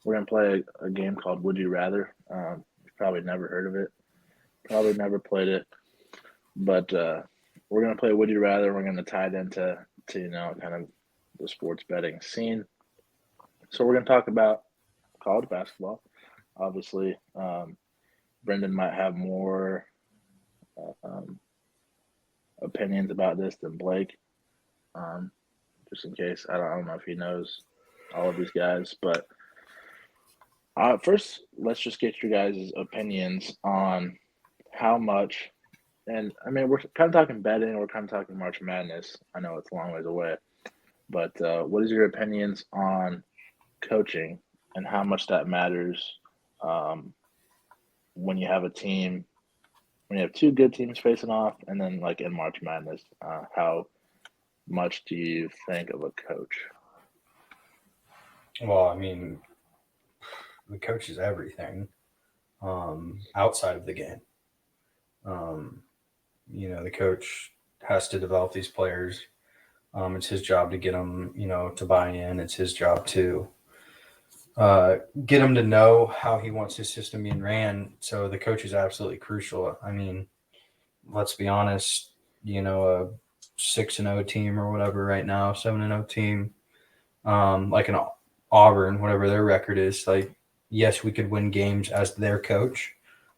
we're going to play a game called Would You Rather. You've probably never heard of it. Probably never played it. But we're going to play Would You Rather. We're going to tie it into kind of the sports betting scene. So we're going to talk about college basketball. Obviously, Brendan might have more opinions about this than Blake. Just in case, I don't know if he knows all of these guys, but first, let's just get your guys' opinions on how much. And I mean, we're kind of talking betting, we're kind of talking March Madness. I know it's a long ways away, but what is your opinions on coaching and how much that matters when you have a team, when you have two good teams facing off, and then like in March Madness, how much do you think of a coach? Well, I mean, the coach is everything outside of the game. The coach has to develop these players. It's his job to get them, to buy in. It's his job to get them to know how he wants his system being ran. So the coach is absolutely crucial. I mean, let's be honest, a 6-0 team or whatever right now, 7-0 team, like an Auburn, whatever their record is, like, yes, we could win games as their coach.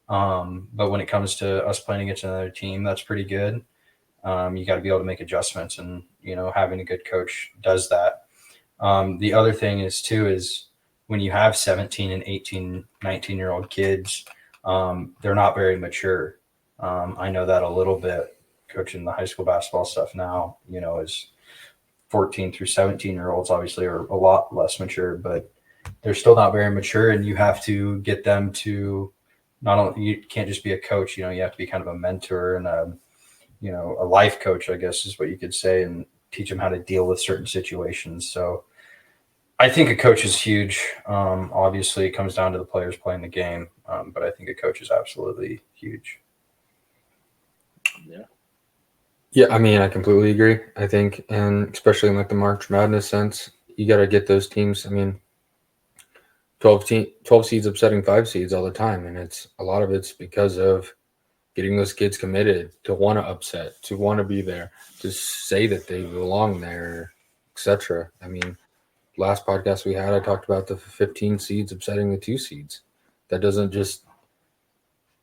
But when it comes to us playing against another team, that's pretty good. You got to be able to make adjustments, and, having a good coach does that. The other thing is when you have 17 and 18, 19-year-old kids, they're not very mature. I know that a little bit coaching the high school basketball stuff now, is 14 through 17-year-olds obviously are a lot less mature, but they're still not very mature, and you have to get them to not only, you can't just be a coach, you have to be kind of a mentor and a life coach, I guess is what you could say, and teach them how to deal with certain situations. So I think a coach is huge. Obviously, it comes down to the players playing the game, but I think a coach is absolutely huge. Yeah, I mean, I completely agree. I think, and especially in like the March Madness sense, you got to get those teams. I mean, 12 seeds upsetting 5 seeds all the time, and a lot of it's because of getting those kids committed to want to upset, to want to be there, to say that they belong there, etc. I mean, last podcast we had, I talked about the 15 seeds upsetting the 2 seeds. That doesn't just,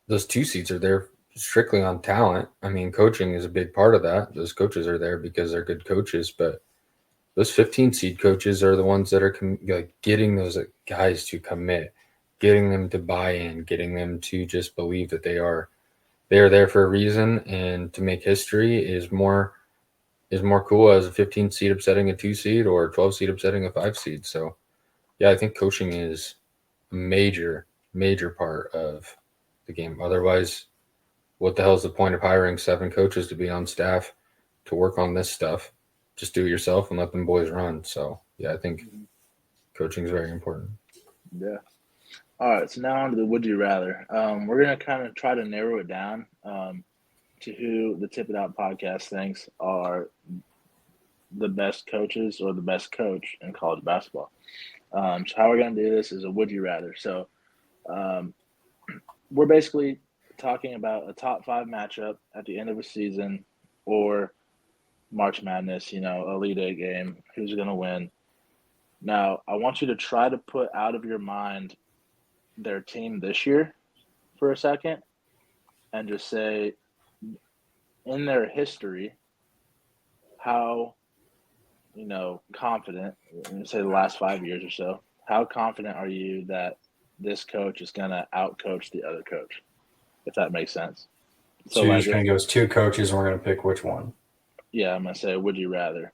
those 2 seeds are there strictly on talent. I mean, coaching is a big part of that. Those coaches are there because they're good coaches, but those 15 seed coaches are the ones that are getting those guys to commit, getting them to buy in, getting them to just believe that they are there for a reason, and to make history is more cool as a 15 seed upsetting a 2 seed or a 12 seed upsetting a 5 seed. So yeah, I think coaching is a major part of the game. Otherwise, what the hell is the point of hiring 7 coaches to be on staff to work on this stuff? Just do it yourself and let them boys run. So yeah, I think coaching is very important. Yeah. All right, so now on to the Would You Rather. We're going to kind of try to narrow it down to who the Tip It Out podcast thinks are the best coaches or the best coach in college basketball. So how we're going to do this is a Would You Rather. So we're basically talking about a top 5 matchup at the end of a season or March Madness, Elite Eight game, who's going to win. Now, I want you to try to put out of your mind their team this year for a second and just say, in their history, how, confident, let me say the last 5 years or so, how confident are you that this coach is going to outcoach the other coach, if that makes sense? So you're just going to go as two coaches, and we're going to pick which one. Yeah, I'm going to say, would you rather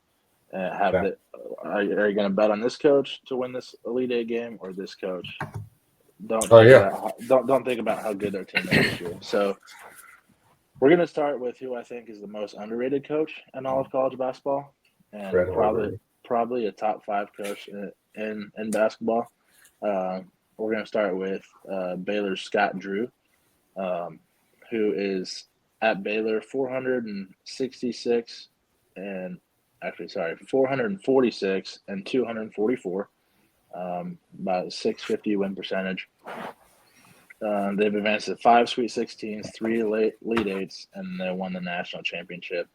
are you going to bet on this coach to win this Elite Eight game or this coach? Don't think about how good their team is this year. So we're going to start with who I think is the most underrated coach in all of college basketball, and probably a top 5 coach in basketball. We're going to start with Baylor's Scott Drew, who is at Baylor 446 and 446 and 244, about 650 win percentage. They've advanced to 5 Sweet 16s, 3 Elite Eights, and they won the national championship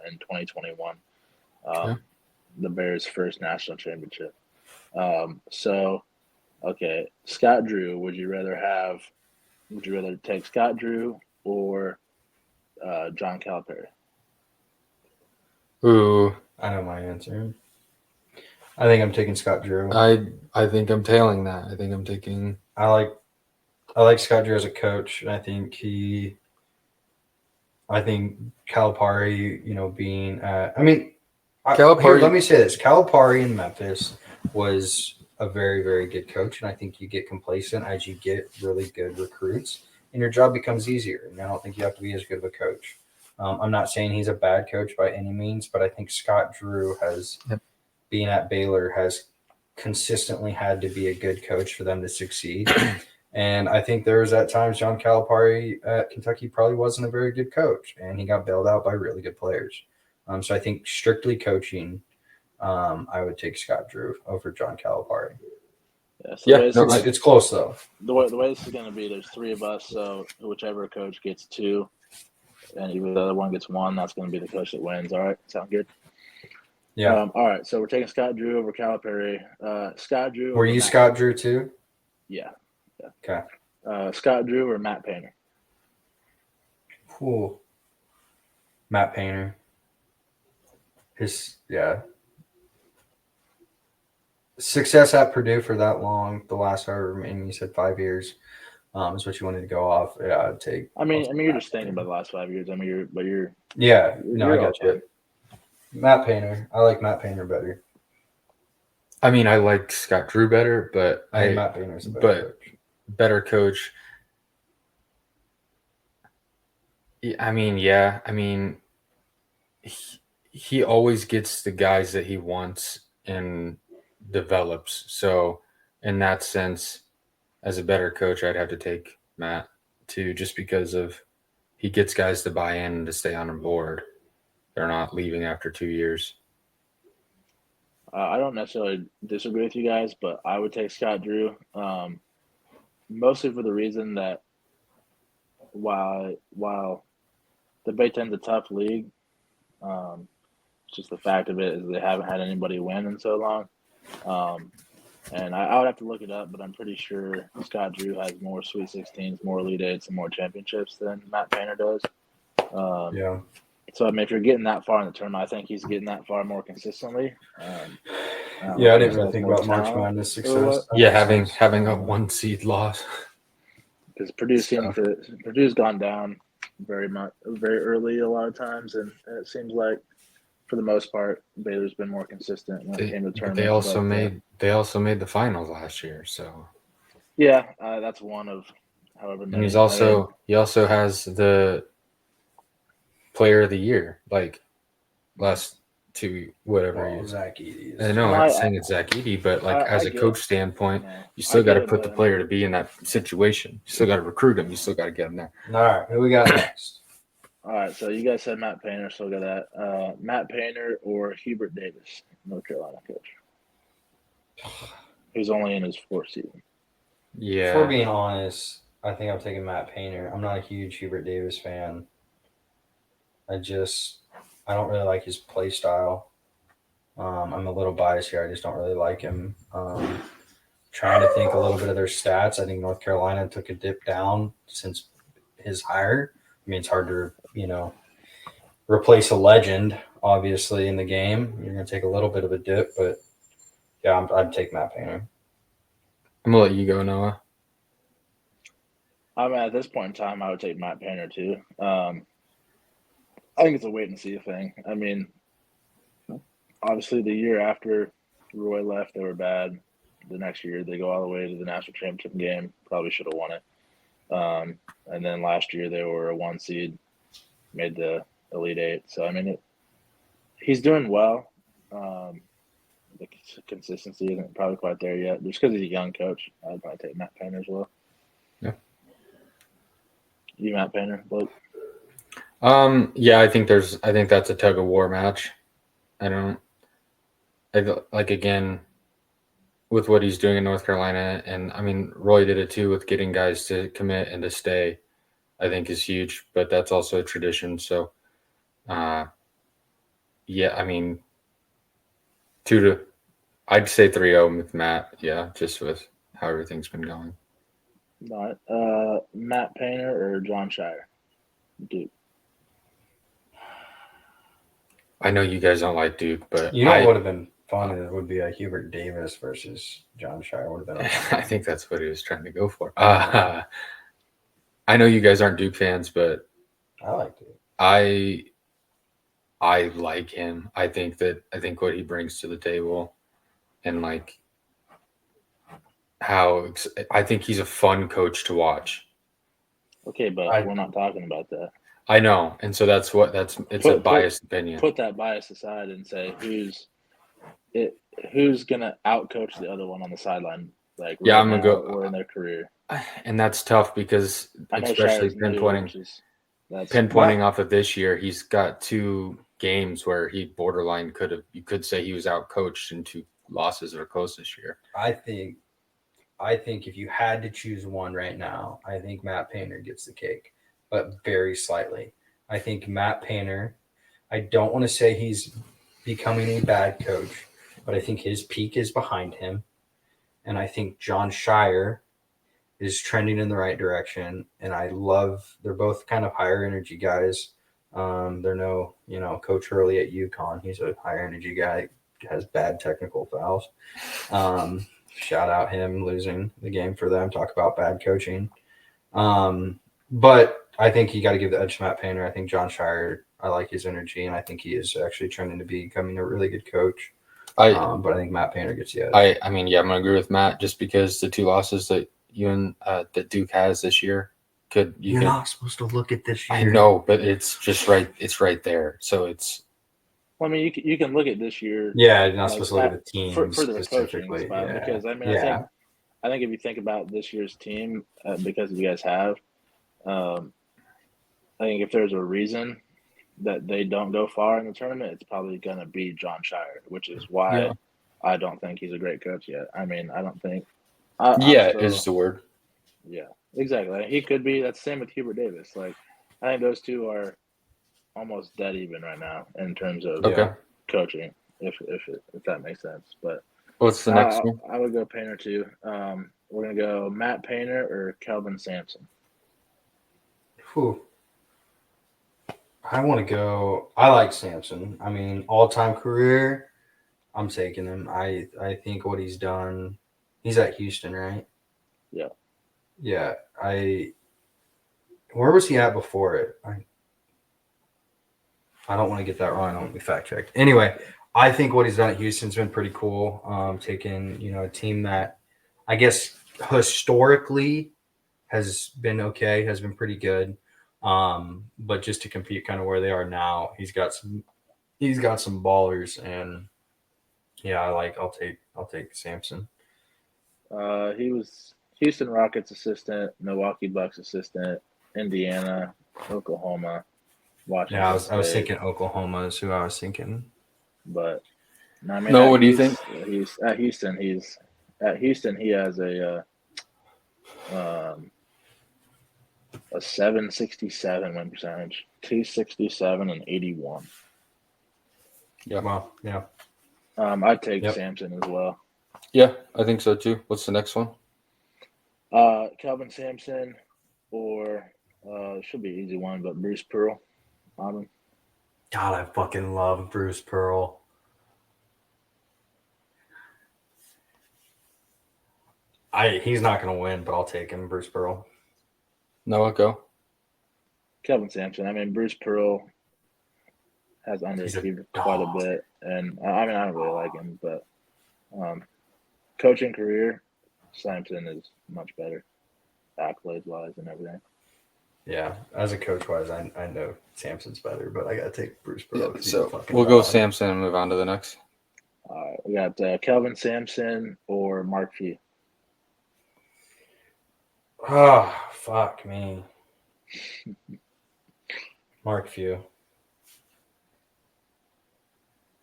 in 2021. The Bears' first national championship. Okay, Scott Drew. Would you rather take Scott Drew or John Calipari? Ooh, I know my answer. I think I'm taking Scott Drew. I think I'm tailing that. I think I'm taking. I like Scott Drew as a coach. I think Calipari, being Calipari. Let me say this: Calipari in Memphis was a very, very good coach, and I think you get complacent as you get really good recruits, and your job becomes easier. And I don't think you have to be as good of a coach. I'm not saying he's a bad coach by any means, but I think Scott Drew being at Baylor, has consistently had to be a good coach for them to succeed. And I think there was at times John Calipari at Kentucky probably wasn't a very good coach, and he got bailed out by really good players. So I think strictly coaching, I would take Scott Drew over John Calipari. It's close though. The way this is going to be, there's 3 of us, so whichever coach gets 2, and even the other one gets 1, that's going to be the coach that wins. All right, sound good? Yeah. All right, so we're taking Scott Drew over Calipari. Scott Drew. Were you Scott Drew too? Yeah. Okay. Scott Drew or Matt Painter? Cool. Matt Painter. Success at Purdue for that long, the last however many, you said 5 years, is what you wanted to go off. Yeah, I'd take. I mean, you're just thinking about the last 5 years. I mean, I got you. Matt Painter. I like Matt Painter better. I mean, I like Scott Drew better, but Matt Painter's a better coach. He always gets the guys that he wants and develops. So in that sense, as a better coach, I'd have to take Matt too, just because of he gets guys to buy in and to stay on board. They're not leaving after 2 years. I don't necessarily disagree with you guys, but I would take Scott Drew, mostly for the reason that while the Big Ten's a tough league, just the fact of it is they haven't had anybody win in so long. And I would have to look it up, but I'm pretty sure Scott Drew has more Sweet 16s, more Elite Eights, and more championships than Matt Painter does. Yeah. So, I mean, if you're getting that far in the tournament, I think he's getting that far more consistently. I didn't really think about March Madness success. Yeah, having a 1 seed loss. Because Purdue's gone down very early a lot of times, and it seems like for the most part, Baylor's been more consistent when it came to tournaments. They also made the finals last year, so yeah, that's one of however many. And he also has the Player of the Year, like last 2 whatever. Zach Edey. I know I'm not saying it's Zach Edey, but as a coach standpoint, you still got to put the player to be in that situation. You still got to recruit him. You still got to get him there. All right, who we got next? All right, so you guys said Matt Painter, so got that. Matt Painter or Hubert Davis, North Carolina coach, who's only in his 4th season. Yeah. If we're being honest, I think I'm taking Matt Painter. I'm not a huge Hubert Davis fan. I don't really like his play style. I'm a little biased here. I just don't really like him. Trying to think a little bit of their stats. I think North Carolina took a dip down since his hire. I mean, it's hard to, replace a legend, obviously, in the game. You're going to take a little bit of a dip, but yeah, I'd take Matt Painter. I'm gonna let you go, Noah. I mean, at this point in time, I would take Matt Painter too. I think it's a wait and see thing. I mean, obviously, the year after Roy left, they were bad. The next year, they go all the way to the national championship game. Probably should have won it. And then last year, they were a 1 seed, made the Elite Eight. So, I mean, he's doing well. The consistency isn't probably quite there yet. Just because he's a young coach, I'd probably take Matt Painter as well. Yeah. You Matt Painter, Blake? Yeah, I think that's a tug of war match. Again, with what he's doing in North Carolina, and I mean, Roy did it too with getting guys to commit and to stay, I think is huge, but that's also a tradition. So, yeah, I mean, I'd say 3-0 with Matt. Yeah, just with how everything's been going. Not Matt Painter or John Shire? Duke. I know you guys don't like Duke, but what would have been fun? It would be a Hubert Davis versus John Shire. Would have been. I think that's what he was trying to go for. I know you guys aren't Duke fans, but I like Duke. I like him. I think what he brings to the table, and like how I think he's a fun coach to watch. Okay, but we're not talking about that. I know, and so it's a biased opinion. Put that bias aside and say who's gonna outcoach the other one on the sideline, like yeah, I'm gonna go or in their career. And that's tough because especially pinpointing off of this year, he's got 2 games where he borderline you could say he was outcoached in 2 losses that are close this year. I think if you had to choose one right now, I think Matt Painter gets the cake, but very slightly. I think Matt Painter, I don't want to say he's becoming a bad coach, but I think his peak is behind him. And I think John Shire is trending in the right direction. And they're both kind of higher energy guys. They're no, Coach Hurley at UConn. He's a higher energy guy, has bad technical fouls. Shout out him losing the game for them. Talk about bad coaching. But I think you got to give the edge to Matt Painter. I think John Shire, I like his energy, and I think he is actually trending to becoming a really good coach. But I think Matt Painter gets the edge. I mean, yeah, I'm going to agree with Matt just because the 2 losses that that Duke has this year You're not supposed to look at this year. I know, but it's just right. It's right there. So it's. Well, I mean, you can look at this year. Yeah, you're not supposed to look at the team for the specifically. Coaching spot, because I mean, I think if you think about this year's team, because you guys have, I think if there's a reason that they don't go far in the tournament, it's probably going to be John Shire, which is why I don't think he's a great coach yet. I mean, I don't think. Is the word. Yeah, exactly. He could be. That's the same with Hubert Davis. Like, I think those 2 are almost dead even right now in terms of coaching, if that makes sense. But what's the next one? I would go Painter too. We're gonna go Matt Painter or Kelvin Sampson. Whew. I want to go. I like Sampson. I mean, all-time career, I'm taking him. I think what he's done. He's at Houston, right? Yeah. Yeah. Where was he at before it? I don't want to get that wrong. I don't want to be fact checked. Anyway, I think what he's done at Houston's been pretty cool. Taking, a team that I guess historically has been okay, has been pretty good. But just to compete kind of where they are now, he's got some ballers, and yeah, I'll take Sampson. He was Houston Rockets assistant, Milwaukee Bucks assistant, Indiana, Oklahoma, Washington. Yeah, I was thinking Oklahoma is who I was thinking. But I mean, what do you think? He's at Houston. He has a 767 win percentage, 267 and 81. Yeah. Well, yeah. I'd take Yep. Sampson as well. Yeah, I think so too. What's the next one? Kelvin Sampson or should be an easy one, but Bruce Pearl. Auburn. God, I fucking love Bruce Pearl. He's not going to win, but I'll take him, Bruce Pearl. Noah, go. Kelvin Sampson. I mean, Bruce Pearl has underachieved quite a bit, and I mean, I don't really like him, but coaching career, Sampson is much better, accolades wise and everything. Yeah, as a coach wise, I know Sampson's better, but I got to take Bruce Pearl. Yeah, so we'll go Sampson and move on to the next. All right, we got Kelvin Sampson or Mark Few. Oh, fuck me. Mark Few.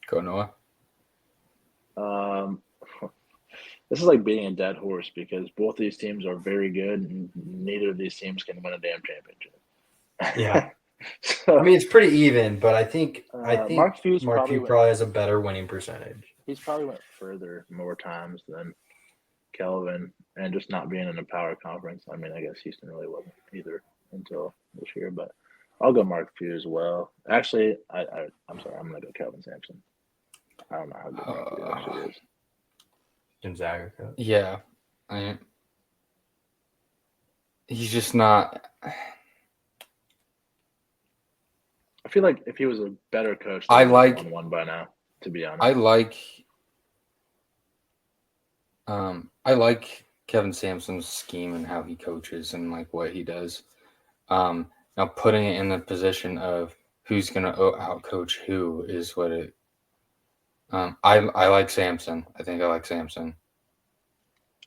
Go, Noah. This is like beating a dead horse because both these teams are very good, and neither of these teams can win a damn championship. Yeah. So, I mean, it's pretty even, but I think Mark Few probably has a better winning percentage. He's probably went further more times than Kelvin, and just not being in a power conference. I mean, I guess Houston really wasn't either until this year, but I'll go Mark Few as well. Actually, I'm sorry, I'm gonna go Kelvin Sampson. I don't know how good Mark Few actually is. Gonzaga coach. Yeah, he's just not. I feel like if he was a better coach, I would like have won by now. To be honest, I like Kevin Sampson's scheme and how he coaches and like what he does. Now putting it in the position of who's gonna outcoach who is what it. I like Sampson. I think I like Sampson.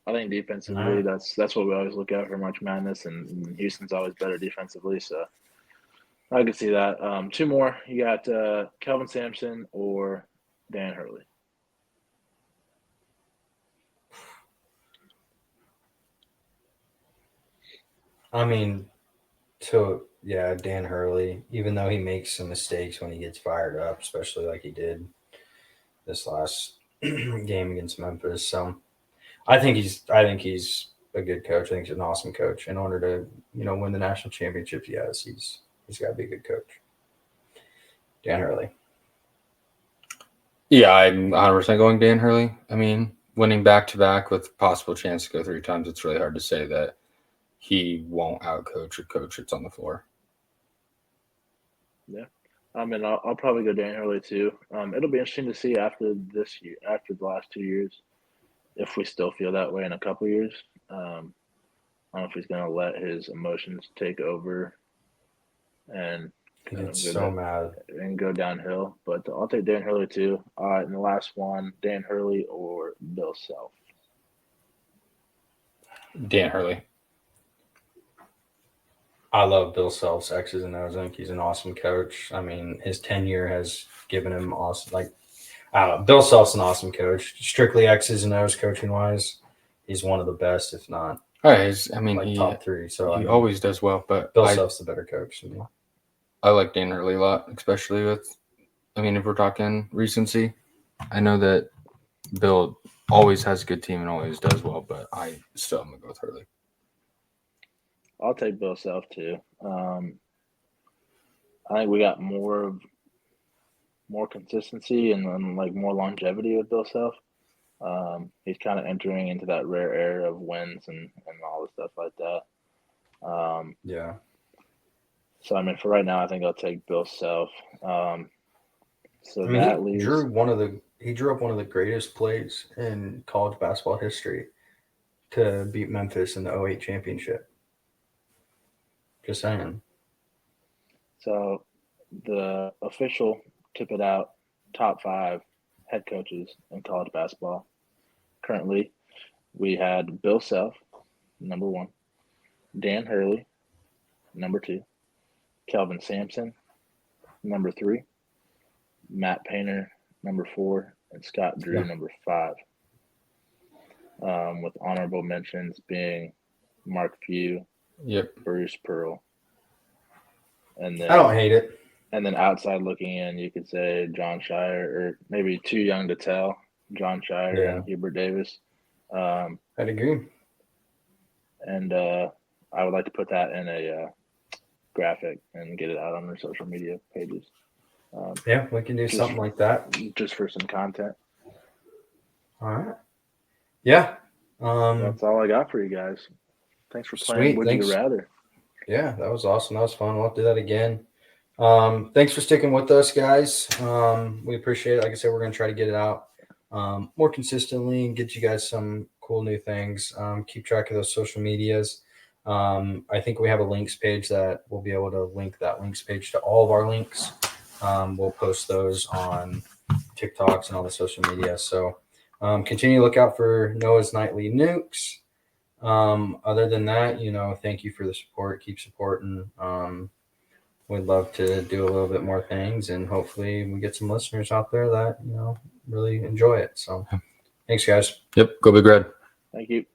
I think defensively, that's what we always look at for March Madness, and Houston's always better defensively. So I can see that. Two more. You got Kelvin Sampson or Dan Hurley. I mean, Dan Hurley, even though he makes some mistakes when he gets fired up, especially like he did this last game against Memphis. So I think he's a good coach. I think he's an awesome coach. In order to, win the national championship, he's got to be a good coach. Dan Hurley. Yeah, I'm 100% going Dan Hurley. I mean, winning back-to-back with possible chance to go 3 times, it's really hard to say that he won't outcoach a coach that's on the floor. Yeah. I mean, I'll probably go Dan Hurley too. It'll be interesting to see after this year, after the last 2 years, if we still feel that way in a couple years. I don't know if he's going to let his emotions take over and he gets so mad and go downhill. But I'll take Dan Hurley too. All right, and the last one, Dan Hurley or Bill Self. Dan Hurley. I love Bill Self's X's and O's. I think he's an awesome coach. I mean, his tenure has given him awesome. Bill Self's an awesome coach. Strictly X's and O's coaching wise, he's one of the best, if not. He top 3. So he always does well, but Bill Self's the better coach to me. I like Dan Hurley a lot, especially with. I mean, if we're talking recency, I know that Bill always has a good team and always does well, but I still am gonna go with Hurley. I'll take Bill Self too. I think we got more consistency and more longevity with Bill Self. He's kind of entering into that rare era of wins and all the stuff like that. Yeah. So I mean, for right now, I think I'll take Bill Self. He drew up one of the greatest plays in college basketball history to beat Memphis in the 2008 championship. Just saying. So the official Tip It Out top 5 head coaches in college basketball. Currently, we had Bill Self, number 1, Dan Hurley, number 2, Kelvin Sampson, number 3, Matt Painter, number 4, and Scott Drew, number 5. With honorable mentions being Mark Few, Yep, Bruce Pearl, and then I don't hate it. And then outside looking in, you could say John Shire, or maybe too young to tell, John Shire Yeah. and Hubert Davis. I'd agree. And I would like to put that in a graphic and get it out on our social media pages. Yeah, we can do Just- something like that. Just for some content. All right. Yeah. That's all I got for you guys. Thanks for playing Sweet, Would thanks. You Rather. Yeah, that was awesome. That was fun. We'll have to do that again. Thanks for sticking with us, guys. We appreciate it. Like I said, we're going to try to get it out more consistently and get you guys some cool new things. Keep track of those social medias. I think we have a links page that we'll be able to link that links page to all of our links. We'll post those on TikToks and all the social media. So continue to look out for Noah's Nightly Nukes. Other than that, thank you for the support. Keep supporting. We'd love to do a little bit more things, and hopefully we get some listeners out there that really enjoy it. So thanks, guys. Yep. Go Big Red. Thank you.